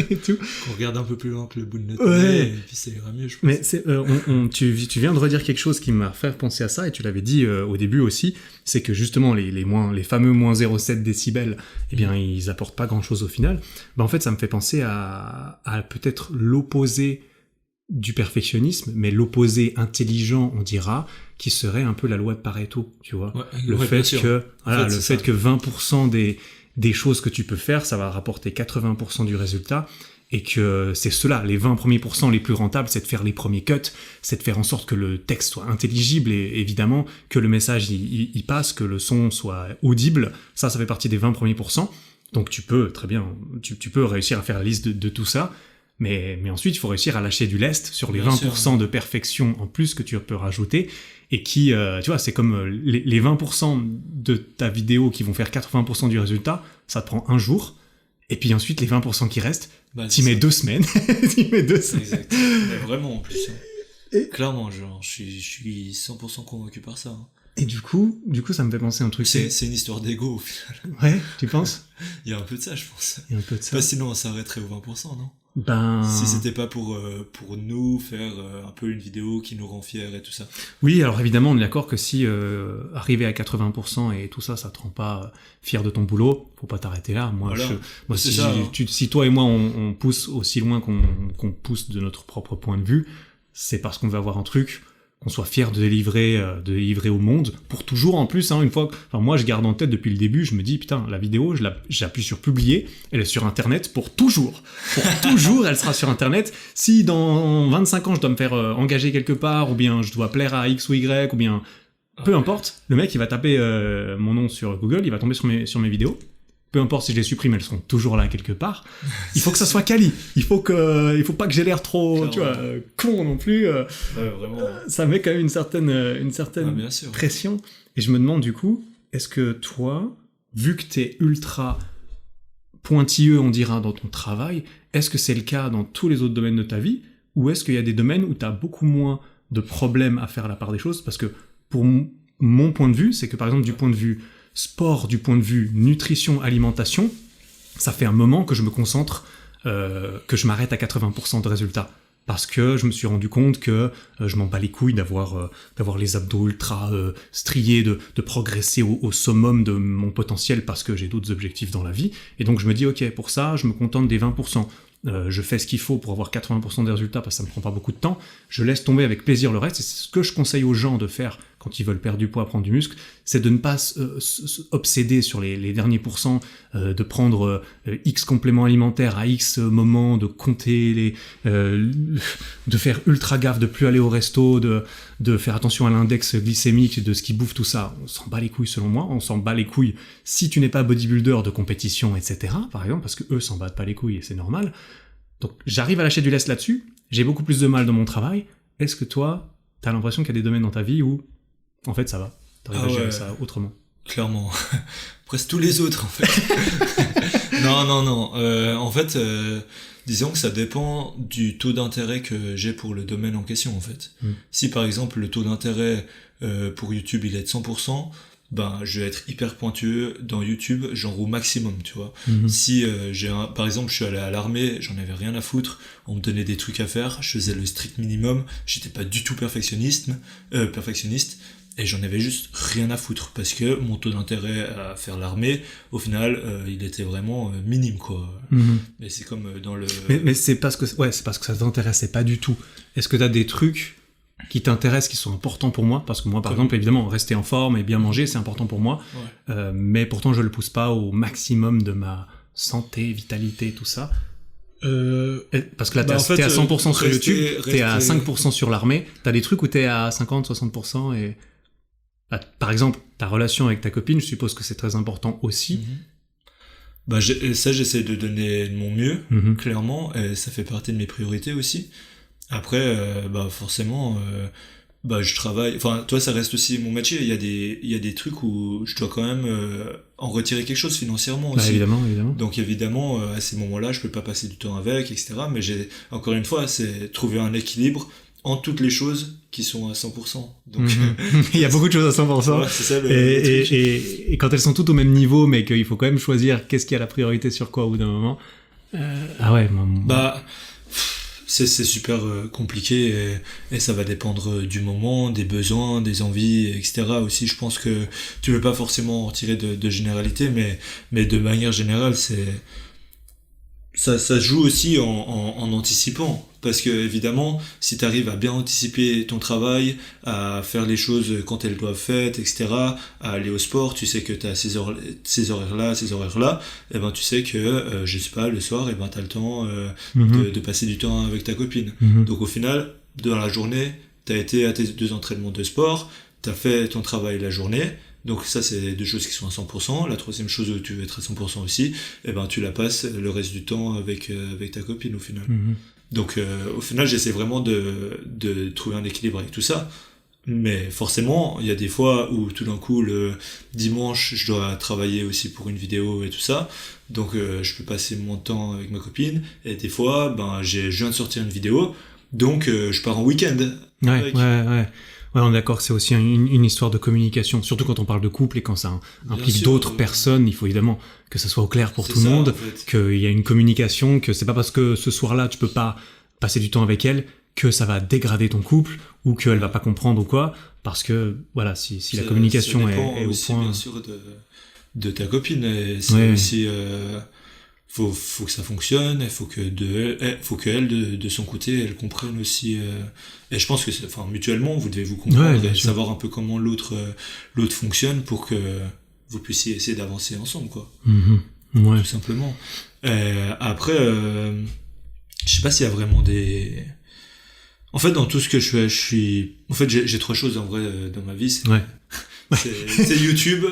et tout. On regarde un peu plus loin que le bout de notre nez, et puis ça ira mieux, je pense. Mais tu viens de redire quelque chose qui m'a fait penser à ça, et tu l'avais dit au début aussi, c'est que justement les fameux moins 0,7 décibels, eh bien ils apportent pas grand chose au final. Bah en fait ça me fait penser à peut-être l'opposé du perfectionnisme, mais l'opposé intelligent, on dira, qui serait un peu la loi de Pareto, tu vois. Le fait que 20% des choses que tu peux faire, ça va rapporter 80% du résultat, et que c'est cela, les 20 premiers pourcents les plus rentables, c'est de faire les premiers cuts, c'est de faire en sorte que le texte soit intelligible, et évidemment, que le message il passe, que le son soit audible, ça fait partie des 20 premiers pourcents. Donc tu peux, très bien, tu peux réussir à faire la liste de tout ça, mais ensuite, il faut réussir à lâcher du lest sur les 20% de perfection en plus que tu peux rajouter, et qui, tu vois, c'est comme les 20% de ta vidéo qui vont faire 80% du résultat, ça te prend un jour, et puis ensuite, les 20% qui restent, t'y mets 2 semaines. T'y mets 2 semaines. Exact. Mais vraiment, en plus. Clairement, genre, je suis 100% convaincu par ça. Hein. Et du coup, ça me fait penser à un truc. C'est une histoire d'ego, au final. Ouais, tu penses? Il y a un peu de ça, je pense. Il y a un peu de ça. Bah, sinon, on s'arrêterait au 20%, non? Ben... Si c'était pas pour nous faire un peu une vidéo qui nous rend fiers et tout ça. Oui, alors évidemment, on est d'accord que si arriver à 80% et tout ça, ça te rend pas fier de ton boulot, faut pas t'arrêter là. Moi, Voilà. C'est si, ça, hein. si toi et moi, on pousse aussi loin qu'on pousse de notre propre point de vue, c'est parce qu'on veut avoir un truc qu'on soit fier de délivrer au monde, pour toujours en plus, hein, une fois, enfin moi je garde en tête depuis le début, je me dis putain, la vidéo, j'appuie sur publier, elle est sur internet pour toujours, elle sera sur internet, si dans 25 ans je dois me faire engager quelque part, ou bien je dois plaire à X ou Y, ou bien, peu importe, le mec il va taper mon nom sur Google, il va tomber sur mes vidéos, peu importe si je les supprime, elles seront toujours là quelque part. Il faut que ça soit quali. Il faut pas que j'ai l'air trop, tu vois, con non plus. Ouais, vraiment. Ça met quand même une certaine bien sûr. pression. Et je me demande du coup, est-ce que toi, vu que t'es ultra pointilleux, on dira, dans ton travail, est-ce que c'est le cas dans tous les autres domaines de ta vie, ou est-ce qu'il y a des domaines où t'as beaucoup moins de problèmes à faire la part des choses? Parce que pour mon point de vue, c'est que par exemple du point de vue sport, du point de vue nutrition, alimentation, ça fait un moment que je me concentre, que je m'arrête à 80% de résultats. Parce que je me suis rendu compte que je m'en bats les couilles d'avoir les abdos ultra striés, de progresser au summum de mon potentiel parce que j'ai d'autres objectifs dans la vie. Et donc je me dis, ok, pour ça, je me contente des 20%. Je fais ce qu'il faut pour avoir 80% des résultats parce que ça me prend pas beaucoup de temps. Je laisse tomber avec plaisir le reste. Et c'est ce que je conseille aux gens de faire quand ils veulent perdre du poids, prendre du muscle, c'est de ne pas obséder sur les derniers pourcents, de prendre X compléments alimentaires à X moments, de compter de faire ultra gaffe, de plus aller au resto, de faire attention à l'index glycémique, de ce qui bouffe tout ça. On s'en bat les couilles selon moi. On s'en bat les couilles si tu n'es pas bodybuilder de compétition, etc. par exemple, parce que eux s'en battent pas les couilles et c'est normal. Donc j'arrive à lâcher du lest là-dessus. J'ai beaucoup plus de mal dans mon travail. Est-ce que toi, t'as l'impression qu'il y a des domaines dans ta vie où en fait, ça va. T'arrives à gérer ça autrement. Clairement. Presque tous les autres, en fait. Non. En fait, disons que ça dépend du taux d'intérêt que j'ai pour le domaine en question, en fait. Si, par exemple, le taux d'intérêt pour YouTube, il est de 100%, ben, je vais être hyper pointueux dans YouTube, genre au maximum, tu vois. Si par exemple, je suis allé à l'armée, j'en avais rien à foutre, on me donnait des trucs à faire, je faisais le strict minimum, j'étais pas du tout perfectionniste, et j'en avais juste rien à foutre parce que mon taux d'intérêt à faire l'armée, au final, il était vraiment minime, quoi. Mais c'est comme dans le... Mais c'est parce que ça t'intéressait pas du tout. Est-ce que t'as des trucs qui t'intéressent, qui sont importants pour moi? Parce que moi, par exemple, évidemment, rester en forme et bien manger, c'est important pour moi. Ouais. Mais pourtant, je le pousse pas au maximum de ma santé, vitalité, tout ça. Parce que là, t'es à 100% sur YouTube, t'es à 5% sur l'armée. T'as des trucs où t'es à 50, 60% et... Par exemple, ta relation avec ta copine, je suppose que c'est très important aussi. Bah, ça, j'essaie de donner de mon mieux, clairement, et ça fait partie de mes priorités aussi. Après, bah, forcément, bah, je travaille, enfin, toi, ça reste aussi mon métier. Il y a des trucs où je dois quand même en retirer quelque chose financièrement aussi. Évidemment. Donc, évidemment, à ces moments-là, je peux pas passer du temps avec, etc. Mais encore une fois, c'est trouver un équilibre en toutes les choses qui sont à 100%. Donc, il y a beaucoup de choses à 100%. Ouais, c'est ça et quand elles sont toutes au même niveau, mais qu'il faut quand même choisir qu'est-ce qui a la priorité sur quoi au bout d'un moment. Ah ouais, bah, c'est super compliqué et ça va dépendre du moment, des besoins, des envies, etc. Aussi, je pense que tu veux pas forcément en tirer de généralité, mais de manière générale, ça se joue aussi en anticipant. Parce que, évidemment, si tu arrives à bien anticiper ton travail, à faire les choses quand elles doivent être, etc., à aller au sport, tu sais que tu as ces horaires-là, et ben tu sais que, je sais pas, le soir, et ben t'as le temps de passer du temps avec ta copine. Donc au final, dans la journée, t'as été à tes 2 entraînements de sport, t'as fait ton travail la journée, donc ça c'est 2 choses qui sont à 100%. La troisième chose où tu veux être à 100% aussi, et ben tu la passes le reste du temps avec ta copine au final. Donc au final j'essaie vraiment de trouver un équilibre avec tout ça, mais forcément il y a des fois où tout d'un coup le dimanche je dois travailler aussi pour une vidéo et tout ça, donc je peux passer mon temps avec ma copine, et des fois ben je viens de sortir une vidéo, donc je pars en week-end avec. Ouais, on est d'accord que c'est aussi une histoire de communication, surtout quand on parle de couple et quand ça implique d'autres personnes, il faut évidemment que ça soit au clair pour tout le monde, en fait. Qu'il y a une communication, que c'est pas parce que ce soir-là tu peux pas passer du temps avec elle que ça va dégrader ton couple ou qu'elle va pas comprendre ou quoi, parce que voilà, si la communication est au aussi, point. Bien sûr de ta copine, et c'est aussi faut que ça fonctionne, il faut qu'elle de son côté elle comprenne aussi, et je pense que mutuellement vous devez vous comprendre et savoir un peu comment l'autre fonctionne pour que vous puissiez essayer d'avancer ensemble, quoi. Tout simplement. Après je sais pas s'il y a vraiment des... En fait, dans tout ce que je fais, en fait, j'ai 3 choses en vrai dans ma vie. C'est YouTube,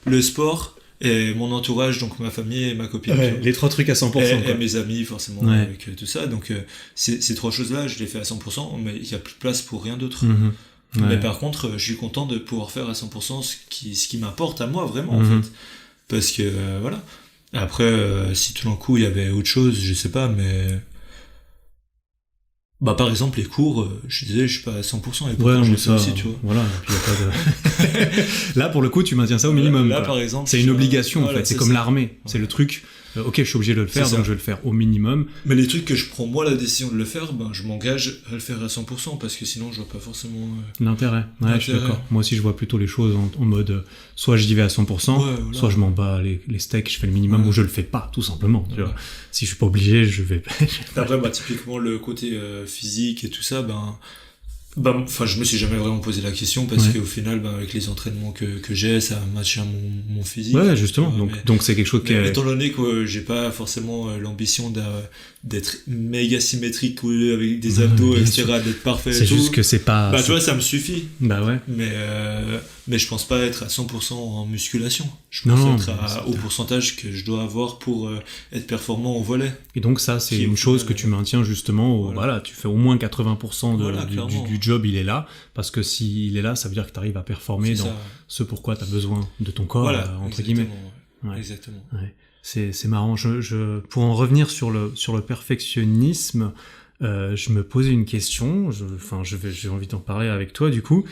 le sport et mon entourage, donc ma famille et ma copine. Les 3 trucs à 100%. Et mes amis, forcément, avec tout ça. Donc, ces 3 choses-là, je les fais à 100%, mais il n'y a plus de place pour rien d'autre. Mais par contre, je suis content de pouvoir faire à 100% ce qui m'importe à moi, vraiment, en fait. Parce que, voilà. Après, si tout d'un coup, il y avait autre chose, je sais pas, mais... Bah, par exemple, les cours, je disais, je suis pas à 100%, et pourtant, je le fais aussi, tu vois. Voilà, et puis y a pas de... Là, pour le coup, tu maintiens ça au minimum. Là, par exemple. C'est une obligation, en fait. C'est comme l'armée. C'est le truc. Ok, je suis obligé de le faire, donc je vais le faire au minimum. Mais les trucs que je prends moi la décision de le faire, ben je m'engage à le faire à 100%, parce que sinon je vois pas forcément l'intérêt. Ouais, je suis d'accord. Moi aussi je vois plutôt les choses en mode soit j'y vais à 100%, soit je m'en bats les steaks, je fais le minimum, ou je le fais pas, tout simplement. Tu vois. Si je suis pas obligé, je vais pas. Après, typiquement le côté physique et tout ça, je me suis jamais vraiment posé la question, parce qu'au final, avec les entraînements que j'ai, ça matche à mon physique. Ouais, justement. Donc c'est quelque chose qui étant donné que j'ai pas forcément l'ambition d'être méga symétrique avec des abdos, etc., d'être parfait. C'est juste que c'est pas. Tu vois, ça me suffit. Bah ouais. Mais je pense pas être à 100% en musculation. Je pense être au pourcentage que je dois avoir pour être performant au volet. Et donc ça, c'est une chose que tu maintiens justement. Voilà, tu fais au moins 80% du job, il est là. Parce que s'il est là, ça veut dire que tu arrives à performer dans ce pourquoi tu as besoin de ton corps, entre guillemets. Exactement. Ouais. C'est marrant. Pour en revenir sur le perfectionnisme, je me posais une question. J'ai envie d'en parler avec toi, du coup.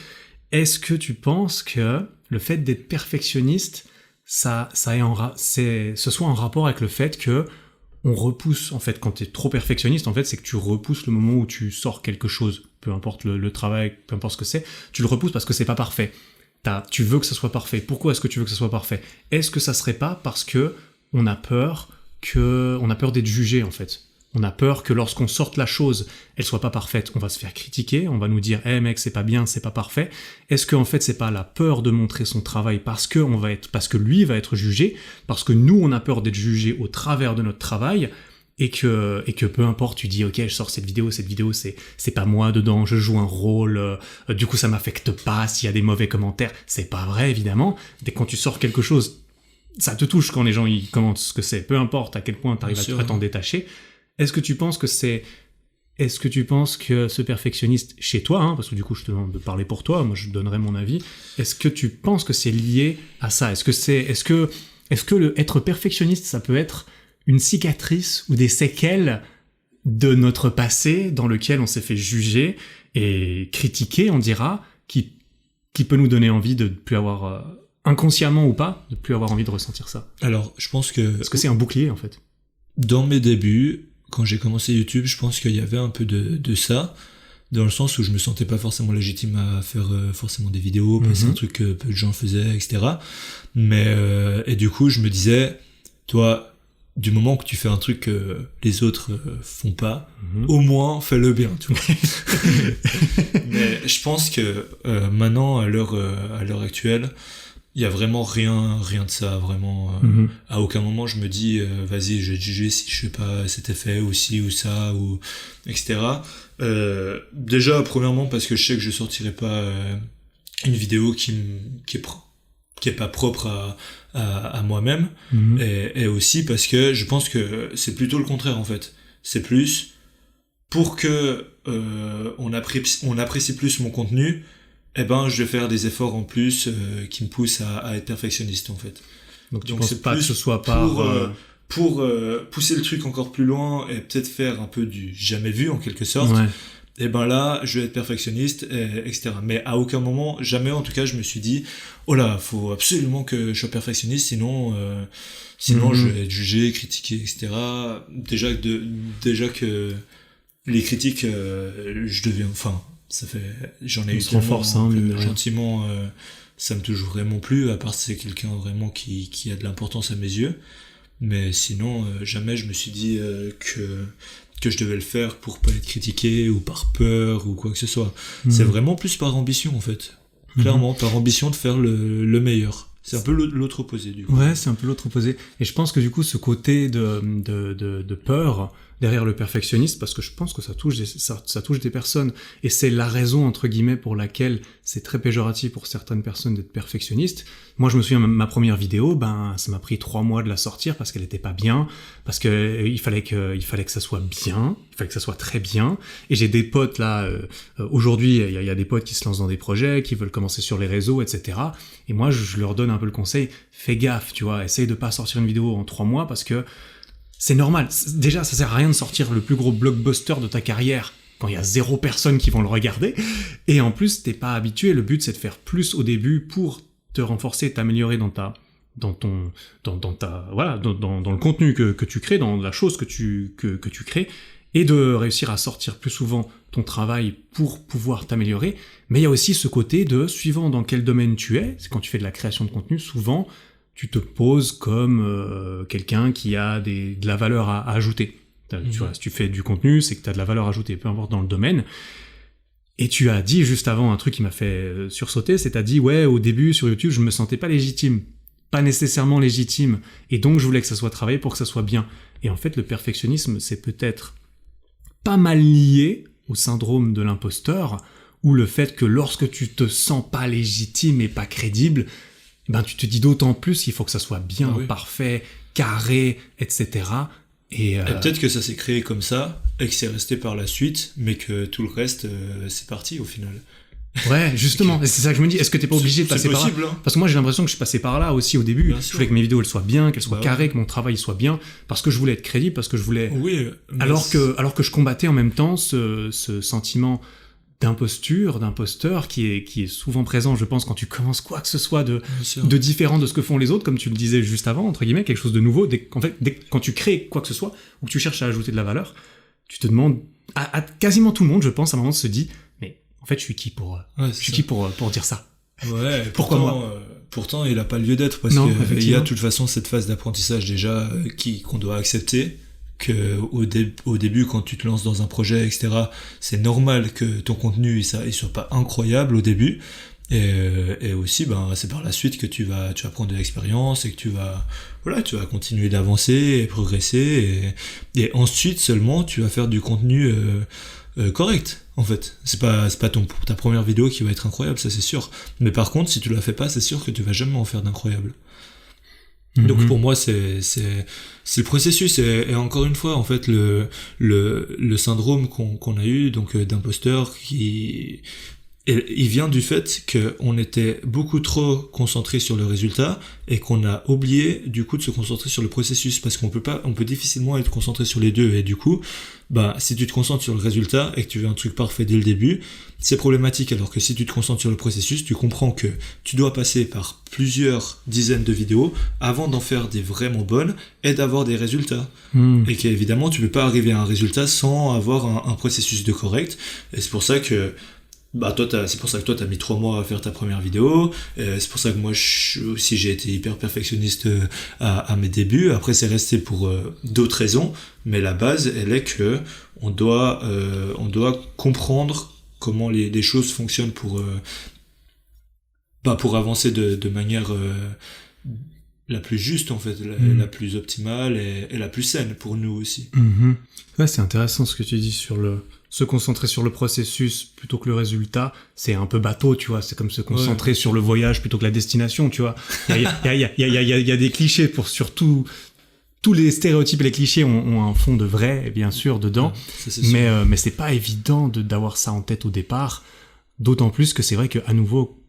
Est-ce que tu penses que le fait d'être perfectionniste, ce soit en rapport avec le fait que on repousse, en fait, quand t'es trop perfectionniste, en fait, c'est que tu repousses le moment où tu sors quelque chose, peu importe le travail, peu importe ce que c'est, tu le repousses parce que c'est pas parfait. Tu veux que ça soit parfait. Pourquoi est-ce que tu veux que ça soit parfait ? Est-ce que ça serait pas parce que on a peur d'être jugé, en fait ? On a peur que lorsqu'on sorte la chose, elle soit pas parfaite, on va se faire critiquer, on va nous dire mec, c'est pas bien, c'est pas parfait. Est-ce que en fait c'est pas la peur de montrer son travail parce que lui va être jugé, parce que nous on a peur d'être jugé au travers de notre travail, et que peu importe, tu dis ok, je sors cette vidéo c'est pas moi dedans, je joue un rôle, du coup ça m'affecte pas s'il y a des mauvais commentaires. C'est pas vrai, évidemment. Dès quand tu sors quelque chose, ça te touche quand les gens ils commentent ce que c'est, peu importe à quel point t'arrives à t'en détacher. Est-ce que tu penses que ce perfectionniste chez toi, parce que du coup je te demande de parler pour toi, moi je donnerai mon avis, est-ce que tu penses que c'est lié à ça ? Est-ce que être perfectionniste, ça peut être une cicatrice ou des séquelles de notre passé dans lequel on s'est fait juger et critiquer, on dira, qui peut nous donner envie de ne plus avoir, inconsciemment ou pas, de plus avoir envie de ressentir ça ? Alors, je pense que... Est-ce que c'est un bouclier, en fait ? Dans mes débuts, quand j'ai commencé YouTube, je pense qu'il y avait un peu de ça, dans le sens où je me sentais pas forcément légitime à faire forcément des vidéos, parce que c'est un truc que peu de gens faisaient, etc. Mais, et du coup, je me disais, toi, du moment que tu fais un truc que les autres font pas, au moins, fais-le bien, tu vois. Mais je pense que maintenant, à l'heure actuelle, il y a vraiment rien de ça, vraiment. À aucun moment je me dis vas-y, je vais te juger si je fais pas cet effet ou ci ou ça ou etc. Déjà premièrement parce que je sais que je sortirai pas une vidéo qui est pas propre à moi-même, et aussi parce que je pense que c'est plutôt le contraire, en fait. C'est plus pour que on apprécie plus mon contenu, je vais faire des efforts en plus qui me poussent à être perfectionniste, en fait. Donc tu penses pas que ce soit pour pousser le truc encore plus loin et peut-être faire un peu du jamais vu, en quelque sorte. et ben là, je vais être perfectionniste, etc. Mais à aucun moment, jamais en tout cas, je me suis dit, oh là, faut absolument que je sois perfectionniste, sinon je vais être jugé, critiqué, etc. Déjà que les critiques, je deviens, enfin, j'en ai eu tellement renforce, hein, que gentiment, ça me touche vraiment plus, à part si c'est quelqu'un vraiment qui a de l'importance à mes yeux. Mais sinon, jamais je me suis dit que je devais le faire pour pas être critiqué ou par peur ou quoi que ce soit. C'est vraiment plus par ambition en fait. Clairement, par ambition de faire le meilleur. C'est un peu l'autre opposé du coup. Ouais, c'est un peu l'autre opposé. Et je pense que du coup, ce côté de peur derrière le perfectionniste, parce que je pense que ça touche des personnes, et c'est la raison, entre guillemets, pour laquelle c'est très péjoratif pour certaines personnes d'être perfectionniste. Moi, je me souviens, ma première vidéo, ça m'a pris 3 mois de la sortir parce qu'elle était pas bien, parce que il fallait que ça soit bien, il fallait que ça soit très bien. Et j'ai des potes là, aujourd'hui, il y a des potes qui se lancent dans des projets, qui veulent commencer sur les réseaux, etc. Et moi, je leur donne un peu le conseil, fais gaffe, tu vois, essaye de pas sortir une vidéo en 3 mois parce que c'est normal. Déjà, ça sert à rien de sortir le plus gros blockbuster de ta carrière quand il y a 0 personnes qui vont le regarder. Et en plus, t'es pas habitué. Le but, c'est de faire plus au début pour te renforcer, t'améliorer dans le contenu que tu crées, dans la chose que tu crées, et de réussir à sortir plus souvent ton travail pour pouvoir t'améliorer. Mais il y a aussi ce côté de, suivant dans quel domaine tu es, c'est quand tu fais de la création de contenu, souvent, tu te poses comme quelqu'un qui a de la valeur à ajouter. Tu vois, si tu fais du contenu, c'est que tu as de la valeur ajoutée, peu importe dans le domaine. Et tu as dit juste avant un truc qui m'a fait sursauter, c'est t'as dit, ouais, au début sur YouTube, je me sentais pas légitime. Pas nécessairement légitime. Et donc, je voulais que ça soit travaillé pour que ça soit bien. Et en fait, le perfectionnisme, c'est peut-être pas mal lié au syndrome de l'imposteur, ou le fait que lorsque tu te sens pas légitime et pas crédible, tu te dis d'autant plus il faut que ça soit bien, parfait, carré, etc. Et peut-être que ça s'est créé comme ça, et que c'est resté par la suite, mais que tout le reste, c'est parti au final. Ouais, justement, c'est ça que je me dis, est-ce que t'es pas obligé de passer possible, par là hein. Parce que moi j'ai l'impression que je suis passé par là aussi au début. Je voulais que mes vidéos elles soient bien, qu'elles soient carrées, que mon travail soit bien, parce que je voulais être crédible, parce que je voulais... Oui, alors que je combattais en même temps ce d'imposteur qui est souvent présent, je pense, quand tu commences quoi que ce soit de différent de ce que font les autres, comme tu le disais juste avant, entre guillemets, quelque chose de nouveau. Quand tu crées quoi que ce soit, ou que tu cherches à ajouter de la valeur, tu te demandes, à quasiment tout le monde, je pense, à un moment se dit, mais en fait, je suis qui pour dire ça? Ouais, pourquoi moi? Pourtant, il a pas lieu d'être, parce qu'il y a de toute façon cette phase d'apprentissage déjà qu'on doit accepter. Que au début, quand tu te lances dans un projet, etc., c'est normal que ton contenu il soit pas incroyable au début, et aussi c'est par la suite que tu vas prendre de l'expérience et que tu vas continuer d'avancer et progresser, et ensuite seulement tu vas faire du contenu correct. En fait, c'est pas ta première vidéo qui va être incroyable, ça c'est sûr, mais par contre si tu la fais pas, c'est sûr que tu vas jamais en faire d'incroyable. Donc pour moi c'est le processus, et encore une fois en fait le syndrome qu'on a eu donc d'imposteur, il vient du fait qu'on était beaucoup trop concentré sur le résultat et qu'on a oublié du coup de se concentrer sur le processus, parce qu'on peut difficilement être concentré sur les deux, et du coup si tu te concentres sur le résultat et que tu veux un truc parfait dès le début, c'est problématique, alors que si tu te concentres sur le processus, tu comprends que tu dois passer par plusieurs dizaines de vidéos avant d'en faire des vraiment bonnes et d'avoir des résultats. Et qu'évidemment tu peux pas arriver à un résultat sans avoir un processus de correct, et c'est pour ça que toi t'as mis 3 mois à faire ta première vidéo, c'est pour ça que moi aussi j'ai été hyper perfectionniste à mes débuts. Après c'est resté pour d'autres raisons, mais la base elle est que on doit comprendre comment les choses fonctionnent pour avancer de manière la plus juste en fait, la plus optimale et la plus saine pour nous aussi. Ouais, c'est intéressant ce que tu dis sur se concentrer sur le processus plutôt que le résultat. C'est un peu bateau, tu vois, c'est comme se concentrer sur le voyage plutôt que la destination, tu vois. Il y a des clichés tous les stéréotypes et les clichés ont un fond de vrai, bien sûr, dedans. Ça, c'est sûr. Mais c'est pas évident d'avoir ça en tête au départ, d'autant plus que c'est vrai que à nouveau,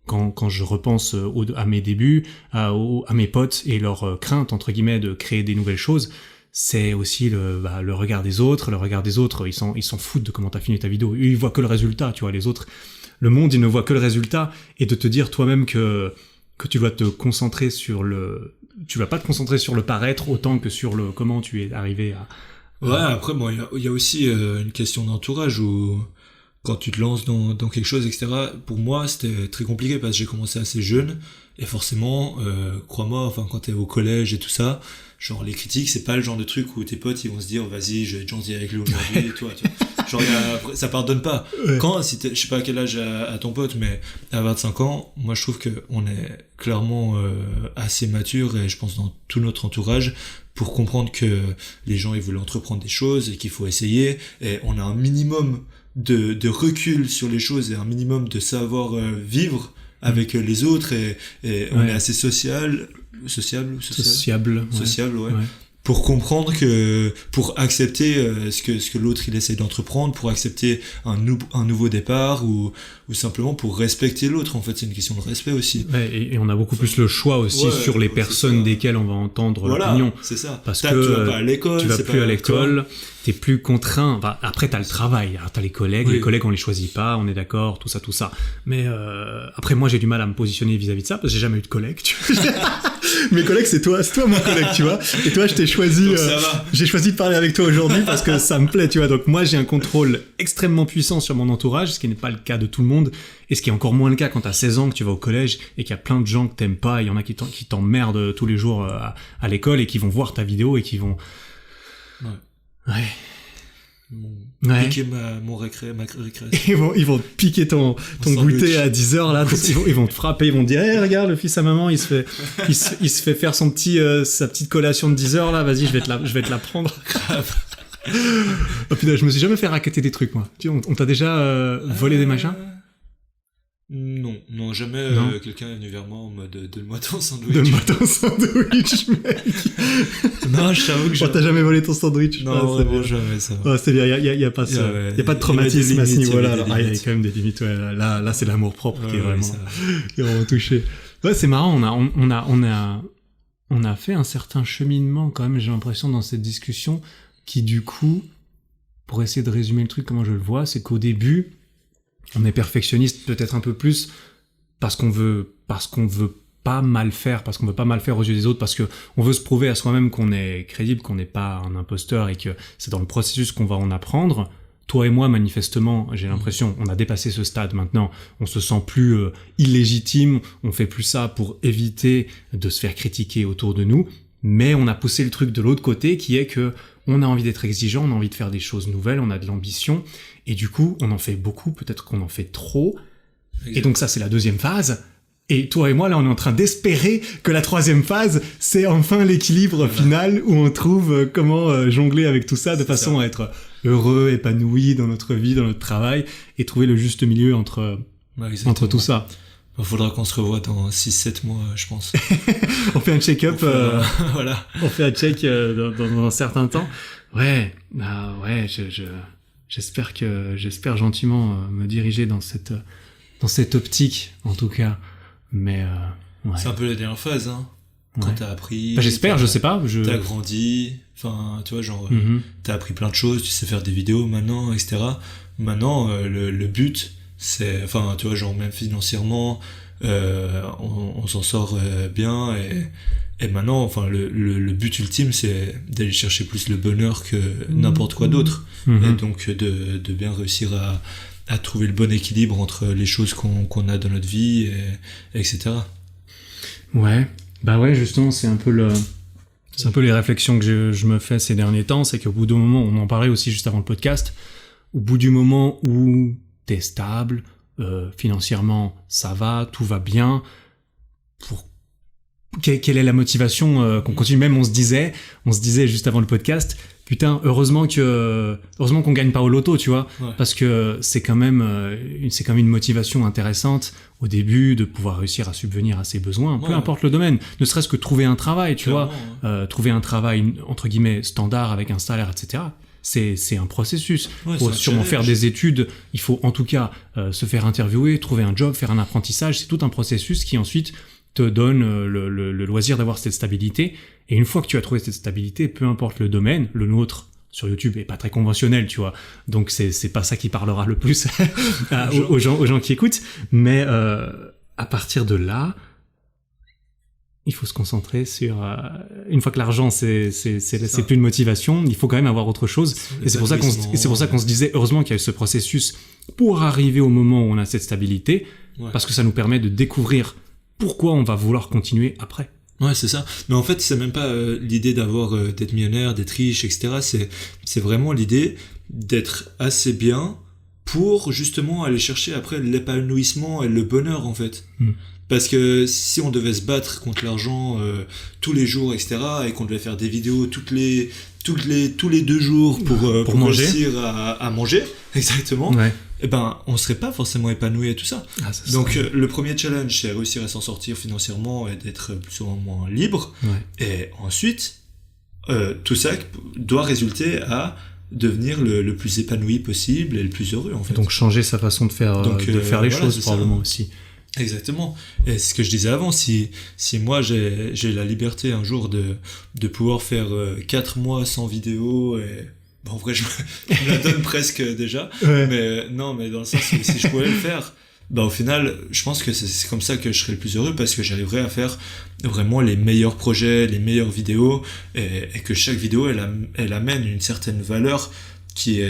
quand je repense à mes débuts, à mes potes et leur crainte, entre guillemets, de créer des nouvelles choses, c'est aussi le regard des autres. Le regard des autres, ils s'en foutent de comment t'as fini ta vidéo. Ils voient que le résultat, tu vois. Les autres, le monde, il ne voit que le résultat. Et de te dire toi-même que tu dois te concentrer tu vas pas te concentrer sur le paraître autant que sur le comment tu es arrivé à... Ouais, après, bon, il y a aussi une question d'entourage où quand tu te lances dans quelque chose, etc. Pour moi, c'était très compliqué parce que j'ai commencé assez jeune et forcément, crois-moi, enfin, quand t'es au collège et tout ça, genre les critiques, c'est pas le genre de truc où tes potes ils vont se dire vas-y, je vais être gentil avec lui aujourd'hui et toi, tu vois. Genre ça pardonne pas. Ouais. Quand si je sais pas à quel âge à ton pote, mais à 25 ans, moi je trouve que on est clairement assez mature et je pense dans tout notre entourage pour comprendre que les gens ils veulent entreprendre des choses et qu'il faut essayer et on a un minimum de recul sur les choses et un minimum de savoir vivre avec les autres et on est assez sociable, ouais. Pour comprendre pour accepter ce que l'autre il essaie d'entreprendre, pour accepter un nouveau départ ou simplement pour respecter l'autre. En fait, c'est une question de respect aussi. Ouais, et on a beaucoup plus le choix aussi sur les personnes desquelles on va entendre l'opinion. C'est ça. Parce que tu vas pas à l'école, tu vas plus à l'école, t'es plus contraint. Enfin, après, t'as le travail, t'as les collègues. Oui. Les collègues, on les choisit pas, on est d'accord, tout ça. Mais après, moi, j'ai du mal à me positionner vis-à-vis de ça parce que j'ai jamais eu de collègues. Mes collègues, c'est toi mon collègue, tu vois. Et toi, je t'ai choisi. J'ai choisi de parler avec toi aujourd'hui parce que ça me plaît, tu vois. Donc moi, j'ai un contrôle extrêmement puissant sur mon entourage, ce qui n'est pas le cas de tout le monde, et ce qui est encore moins le cas quand t'as 16 ans, que tu vas au collège et qu'il y a plein de gens que t'aimes pas. Il y en a qui t'emmerdent tous les jours à l'école et qui vont voir ta vidéo et qui vont. Ouais. Piquer ma récréation. Ils vont te piquer ton goûter à 10h là. Ils vont te frapper, ils vont te dire hey, regarde le fils à maman il se fait faire sa petite collation de 10h là, vas-y je vais te la prendre. Grave. Oh putain, je me suis jamais fait racketter des trucs moi. On t'a déjà volé des machins? Non, jamais quelqu'un est venu vers moi en mode donne-moi ton sandwich. Donne-moi ton sandwich, mec. Non, je t'avoue que t'as jamais volé ton sandwich. Non, vraiment jamais ça. Oh, c'est bien, y a pas y a pas de traumatisme à ce niveau-là. Il y a quand même des limites, ouais. Là, c'est l'amour propre qui est vraiment touché. Ouais, c'est marrant, on a fait un certain cheminement quand même, j'ai l'impression, dans cette discussion qui, du coup, pour essayer de résumer le truc, comment je le vois, c'est qu'au début, on est perfectionniste peut-être un peu plus parce qu'on veut pas mal faire, parce qu'on veut pas mal faire aux yeux des autres, parce que on veut se prouver à soi-même qu'on est crédible, qu'on n'est pas un imposteur et que c'est dans le processus qu'on va en apprendre. Toi et moi, manifestement, j'ai l'impression, on a dépassé ce stade maintenant. On se sent plus illégitime, on fait plus ça pour éviter de se faire critiquer autour de nous, mais on a poussé le truc de l'autre côté qui est que on a envie d'être exigeant, on a envie de faire des choses nouvelles, on a de l'ambition, et du coup, on en fait beaucoup, peut-être qu'on en fait trop. Exactement. Et donc ça, c'est la deuxième phase. Et toi et moi, là, on est en train d'espérer que la troisième phase, c'est enfin l'équilibre final où on trouve comment jongler avec tout ça de façon à être heureux, épanoui dans notre vie, dans notre travail, et trouver le juste milieu entre tout ça. Il faudra qu'on se revoie dans 6-7 mois, je pense. On fait un check-up. Voilà. On fait un check dans un certain temps. Ouais, j'espère gentiment me diriger dans cette optique, en tout cas. Mais ouais. C'est un peu la dernière phase, hein. Quand t'as appris. J'espère, je sais pas. T'as grandi. Enfin, tu vois, genre, t'as appris plein de choses, tu sais faire des vidéos maintenant, etc. Maintenant, le but, c'est, enfin, tu vois, genre, même financièrement, on s'en sort bien et maintenant, enfin, le but ultime, c'est d'aller chercher plus le bonheur que n'importe quoi d'autre. Et donc, de bien réussir à trouver le bon équilibre entre les choses qu'on a dans notre vie, etc. Ouais. Bah ouais, justement, c'est un peu les réflexions que je me fais ces derniers temps, c'est qu'au bout d'un moment, on en parlait aussi juste avant le podcast, au bout du moment où t'es stable, financièrement ça va, tout va bien, quelle est la motivation qu'on continue? Même on se disait juste avant le podcast, putain, heureusement qu'on gagne pas au loto, tu vois, parce que c'est quand même une motivation intéressante au début de pouvoir réussir à subvenir à ses besoins, peu importe le domaine, ne serait-ce que trouver un travail, tu vois, trouver un travail entre guillemets standard avec un salaire, etc. C'est un processus. Il faut sûrement faire des études, il faut en tout cas se faire interviewer, trouver un job, faire un apprentissage, c'est tout un processus qui ensuite te donne le loisir d'avoir cette stabilité. Et une fois que tu as trouvé cette stabilité, peu importe le domaine, le nôtre sur YouTube est pas très conventionnel, tu vois. Donc c'est pas ça qui parlera le plus aux gens qui écoutent. Mais à partir de là, il faut se concentrer sur une fois que l'argent c'est plus une motivation, il faut quand même avoir autre chose. Et c'est pour ça qu'on se disait heureusement qu'il y a eu ce processus pour arriver au moment où on a cette stabilité, parce que ça nous permet de découvrir pourquoi on va vouloir continuer après. Ouais, c'est ça. Mais en fait, c'est même pas l'idée d'être millionnaire, d'être riche, etc. C'est vraiment l'idée d'être assez bien pour justement aller chercher après l'épanouissement et le bonheur, en fait. Parce que si on devait se battre contre l'argent tous les jours, etc., et qu'on devait faire des vidéos tous les 2 jours pour manger, réussir à manger, exactement, eh ben, on serait pas forcément épanoui et tout ça. Donc, le premier challenge, c'est réussir à s'en sortir financièrement et d'être plus ou moins libre. Et ensuite, tout ça doit résulter à devenir le plus épanoui possible et le plus heureux, en fait. Donc, changer sa façon de faire les choses, probablement aussi. Exactement. Et ce que je disais avant, si moi j'ai la liberté un jour de pouvoir faire 4 mois sans vidéo, et bon, en vrai je me la donne presque déjà, mais non, mais dans le sens où si je pouvais le faire, bah au final je pense que c'est comme ça que je serais le plus heureux, parce que j'arriverais à faire vraiment les meilleurs projets, les meilleures vidéos, et que chaque vidéo elle amène une certaine valeur qui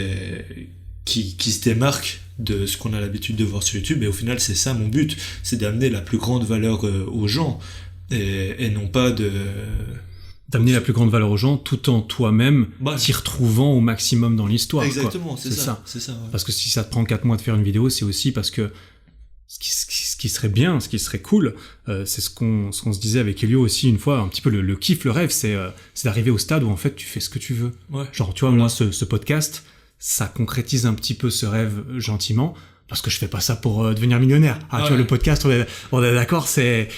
se démarque de ce qu'on a l'habitude de voir sur YouTube. Et au final, c'est ça mon but, c'est d'amener la plus grande valeur aux gens, et non pas d'amener la plus grande valeur aux gens tout en toi-même t'y retrouvant au maximum dans l'histoire. Exactement, quoi. C'est ça. Ouais. Parce que si ça te prend 4 mois de faire une vidéo, c'est aussi parce que ce qui serait bien, ce qui serait cool, c'est ce qu'on se disait avec Elio aussi une fois, un petit peu le kiff, le rêve, c'est d'arriver au stade où en fait tu fais ce que tu veux. Genre, tu vois, moi, ce podcast, ça concrétise un petit peu ce rêve gentiment, parce que je fais pas ça pour devenir millionnaire. Tu vois, le podcast, on est d'accord, c'est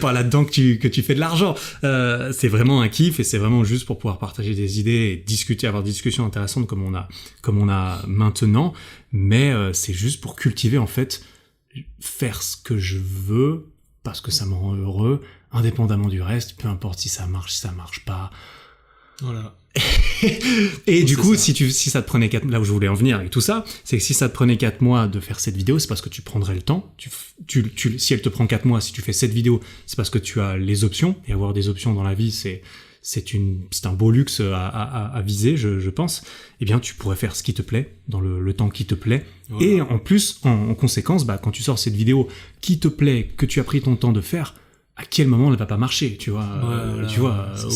pas là-dedans que tu fais de l'argent. C'est vraiment un kiff, et c'est vraiment juste pour pouvoir partager des idées et avoir des discussions intéressantes comme on a maintenant. Mais c'est juste pour cultiver, en fait, faire ce que je veux parce que ça me rend heureux, indépendamment du reste, peu importe si ça marche pas. Voilà. Et du coup, si ça te prenait 4 mois, là où je voulais en venir avec tout ça, c'est que si ça te prenait 4 mois de faire cette vidéo, c'est parce que tu prendrais le temps. Si elle te prend 4 mois, si tu fais cette vidéo, c'est parce que tu as les options. Et avoir des options dans la vie, c'est un beau luxe à viser, je pense. Eh bien, tu pourrais faire ce qui te plaît, dans le temps qui te plaît. Voilà. Et en plus, en conséquence, quand tu sors cette vidéo qui te plaît, que tu as pris ton temps de faire, à quel moment elle va pas marcher, tu vois. Au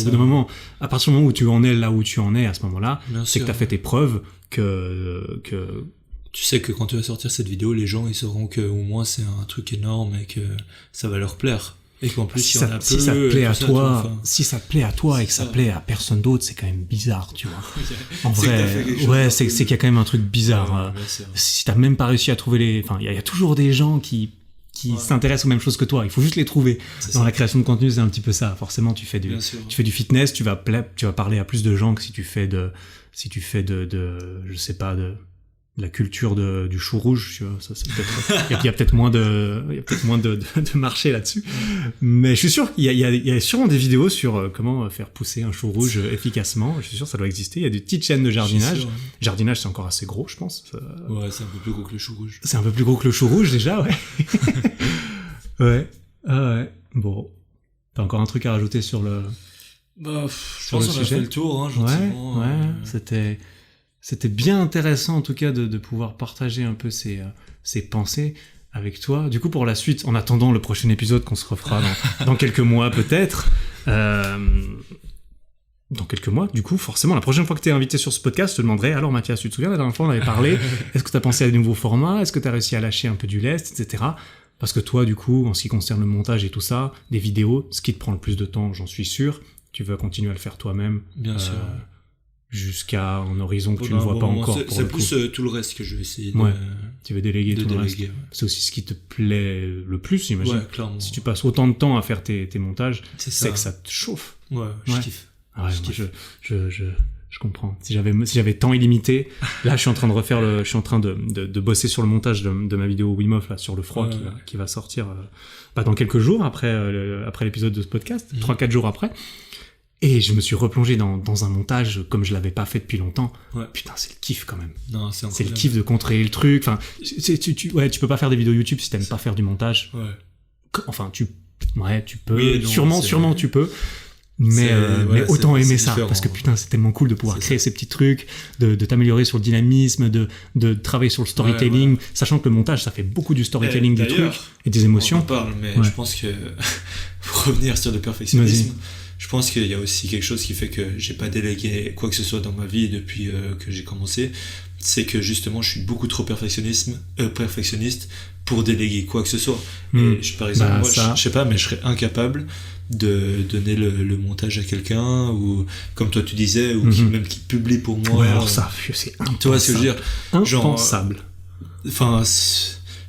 bout d'un moment, à partir du moment où tu en es là où tu en es à ce moment-là, c'est que t'as fait tes preuves, que tu sais que quand tu vas sortir cette vidéo, les gens ils sauront que au moins c'est un truc énorme et que ça va leur plaire. Et qu'en plus si ça te plaît à toi, si ça te plaît à toi et que ça plaît à personne d'autre, c'est quand même bizarre, tu vois. En vrai, c'est qu'il y a quand même un truc bizarre. Si t'as même pas réussi à trouver il y a toujours des gens qui s'intéressent aux mêmes choses que toi. Il faut juste les trouver. Dans la création de contenu, c'est un petit peu ça. Forcément, tu fais du fitness, tu vas parler à plus de gens que si tu fais de je sais pas, de la culture du chou rouge, tu vois. Ça, c'est peut-être, il y a peut-être moins de marché là-dessus. Mais je suis sûr qu'il y a sûrement des vidéos sur comment faire pousser un chou rouge efficacement. Je suis sûr que ça doit exister. Il y a des petites chaînes de jardinage. Sûr, ouais. Jardinage, c'est encore assez gros, je pense. Ouais, c'est un peu plus gros que le chou rouge. C'est un peu plus gros que le chou rouge, déjà, ouais. Ouais. Ah ouais. Bon. T'as encore un truc à rajouter sur le... je pense qu'on a fait le tour, gentiment. Ouais. C'était bien intéressant, en tout cas, de pouvoir partager un peu ces pensées avec toi. Du coup, pour la suite, en attendant le prochain épisode qu'on se refera dans quelques mois, peut-être, dans quelques mois, du coup, forcément, la prochaine fois que tu es invité sur ce podcast, je te demanderai, alors Mathias, tu te souviens, la dernière fois, on avait parlé, est-ce que tu as pensé à des nouveaux formats, est-ce que tu as réussi à lâcher un peu du lest, etc. Parce que toi, du coup, en ce qui concerne le montage et tout ça, des vidéos, ce qui te prend le plus de temps, j'en suis sûr, tu veux continuer à le faire toi-même. Bien sûr. Jusqu'à un horizon que tu ne vois pas encore. C'est plus tout le reste que je vais essayer tu veux déléguer tout le reste. Ouais. C'est aussi ce qui te plaît le plus, j'imagine. Ouais, clairement. Si tu passes autant de temps à faire tes montages, c'est que ça te chauffe. Ouais, je kiffe. Ah ouais, je kiffe. Je comprends. Si j'avais temps illimité, là, je suis en train de bosser sur le montage de ma vidéo Wim Hof, là, sur le froid, qui va sortir, dans quelques jours après l'épisode de ce podcast, 3-4 jours après. Et je me suis replongé dans un montage comme je l'avais pas fait depuis longtemps. Ouais. Putain, c'est le kiff quand même. Non, c'est le kiff de contrôler le truc. Enfin, tu peux pas faire des vidéos YouTube si t'aimes pas faire du montage. Ouais. Enfin, tu peux. Oui, non, sûrement tu peux. Mais autant aimer ça, parce que putain, c'est tellement cool de pouvoir créer ces petits trucs, de t'améliorer sur le dynamisme, de travailler sur le storytelling, sachant que le montage, ça fait beaucoup du storytelling des trucs et des émotions. On en parle, mais je pense que pour revenir sur le perfectionnisme, je pense qu'il y a aussi quelque chose qui fait que j'ai pas délégué quoi que ce soit dans ma vie depuis que j'ai commencé, c'est que justement je suis beaucoup trop perfectionniste pour déléguer quoi que ce soit. Et par exemple, je sais pas, mais je serais incapable de donner le montage à quelqu'un, ou comme toi tu disais, ou même qui publie pour moi. Ouais, alors ça, c'est impensable. Tu vois ce que je veux dire? Impensable.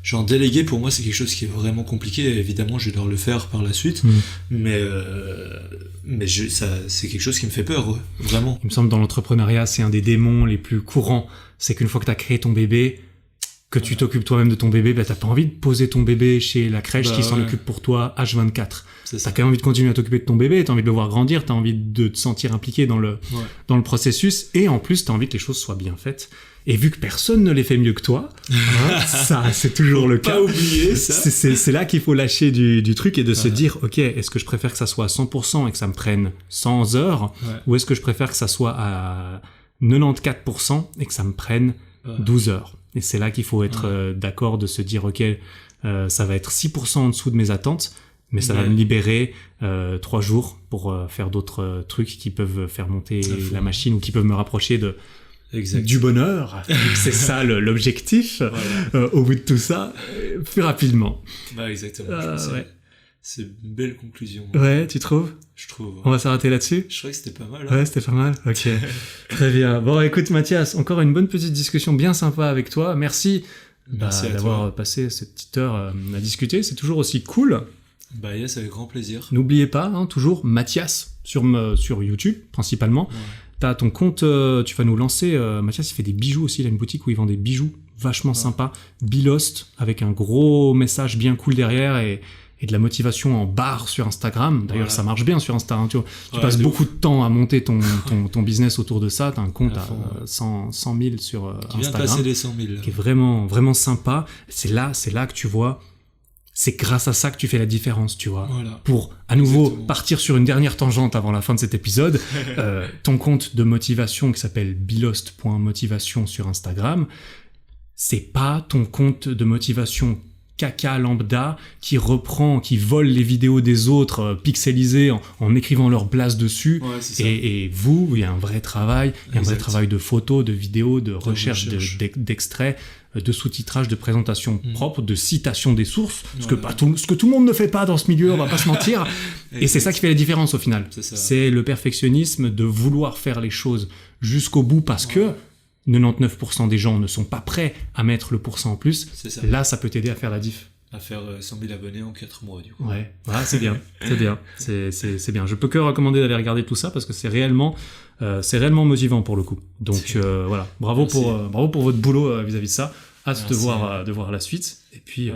Genre déléguer pour moi c'est quelque chose qui est vraiment compliqué. Évidemment je vais devoir le faire par la suite, mais c'est quelque chose qui me fait peur, vraiment. Il me semble dans l'entrepreneuriat c'est un des démons les plus courants, c'est qu'une fois que t'as créé ton bébé, que tu t'occupes toi-même de ton bébé, t'as pas envie de poser ton bébé chez la crèche qui s'en occupe pour toi H24. T'as quand même envie de continuer à t'occuper de ton bébé, t'as envie de le voir grandir, t'as envie de te sentir impliqué dans le processus, et en plus t'as envie que les choses soient bien faites. Et vu que personne ne les fait mieux que toi, ça c'est toujours le cas. Pas oublier ça. C'est là qu'il faut lâcher du truc et de se dire, ok, est-ce que je préfère que ça soit à 100% et que ça me prenne 100 heures, ou est-ce que je préfère que ça soit à 94% et que ça me prenne 12 heures. Et c'est là qu'il faut être d'accord, de se dire, ok, ça va être 6% en dessous de mes attentes, mais ça va me libérer 3 jours pour faire d'autres trucs qui peuvent faire monter la machine, ou qui peuvent me rapprocher du bonheur. C'est ça l'objectif, au bout de tout ça, plus rapidement. Exactement. C'est une belle conclusion. Ouais, tu trouves? Je trouve. On va s'arrêter là-dessus? Je crois que c'était pas mal. Ouais, c'était pas mal. Ok. Très bien. Bon, écoute, Mathias, encore une bonne petite discussion bien sympa avec toi. Merci d'avoir passé cette petite heure à discuter. C'est toujours aussi cool. Yes, avec grand plaisir. N'oubliez pas, toujours Mathias sur YouTube, principalement. Ouais. T'as ton compte, tu vas nous lancer. Mathias, il fait des bijoux aussi. Il a une boutique où il vend des bijoux vachement sympas. Bilost, avec un gros message bien cool derrière, et de la motivation en barre sur Instagram. D'ailleurs, ça marche bien sur Instagram. Tu passes beaucoup de temps à monter ton business autour de ça. T'as un compte à 100 000 sur Instagram. Qui vient de passer les 100 000. Qui est vraiment, vraiment sympa. C'est là que tu vois, c'est grâce à ça que tu fais la différence, tu vois. Voilà. Pour, à nouveau, partir sur une dernière tangente avant la fin de cet épisode, ton compte de motivation qui s'appelle bilost.motivation sur Instagram, c'est pas ton compte de motivation caca lambda qui vole les vidéos des autres pixelisées en écrivant leur blase dessus. Et vous, il y a un vrai travail, il y a un vrai travail de photos, de vidéos, de recherche. D'extraits, de sous-titrage, de présentation propre, de citation des sources, ce que tout le monde ne fait pas dans ce milieu, on va pas se mentir. Et c'est ça qui fait la différence au final. C'est le perfectionnisme de vouloir faire les choses jusqu'au bout, parce que 99% des gens ne sont pas prêts à mettre le pourcent en plus. Là, ça peut t'aider à faire la diff. À faire 100 000 abonnés en 4 mois, du coup. Ouais, c'est bien. C'est bien. Je peux que recommander d'aller regarder tout ça, parce que c'est réellement motivant pour le coup. Donc voilà, bravo pour votre boulot vis-à-vis de ça. Hâte de voir la suite. Et puis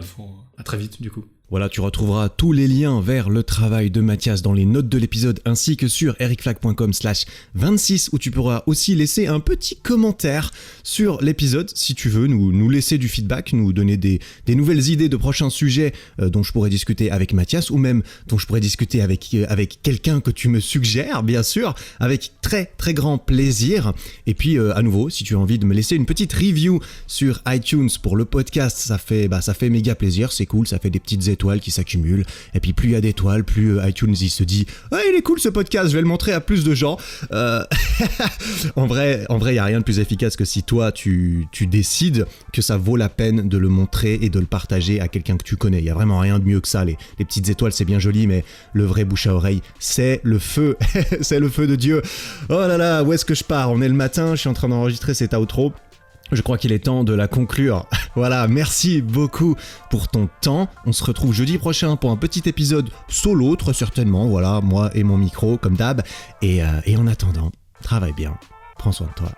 à très vite, du coup. Voilà, tu retrouveras tous les liens vers le travail de Mathias dans les notes de l'épisode, ainsi que sur ericflack.com/26, où tu pourras aussi laisser un petit commentaire sur l'épisode si tu veux nous laisser du feedback, nous donner des nouvelles idées de prochains sujets dont je pourrais discuter avec Mathias, ou même dont je pourrais discuter avec quelqu'un que tu me suggères, bien sûr, avec très très grand plaisir. Et puis à nouveau, si tu as envie de me laisser une petite review sur iTunes pour le podcast, ça fait méga plaisir, c'est cool, ça fait des petites étoiles qui s'accumulent, et puis plus il y a d'étoiles, plus iTunes il se dit il est cool ce podcast, je vais le montrer à plus de gens. En vrai il y a rien de plus efficace que si toi tu décides que ça vaut la peine de le montrer et de le partager à quelqu'un que tu connais. Il y a vraiment rien de mieux que ça. Les petites étoiles c'est bien joli, mais le vrai bouche à oreille c'est le feu. C'est le feu de Dieu. Oh là là, où est-ce que je pars? On est le matin, je suis en train d'enregistrer cet outro. Je crois qu'il est temps de la conclure. Voilà, merci beaucoup pour ton temps. On se retrouve jeudi prochain pour un petit épisode solo, très certainement. Voilà, moi et mon micro, comme d'hab. Et en attendant, travaille bien. prends soin de toi.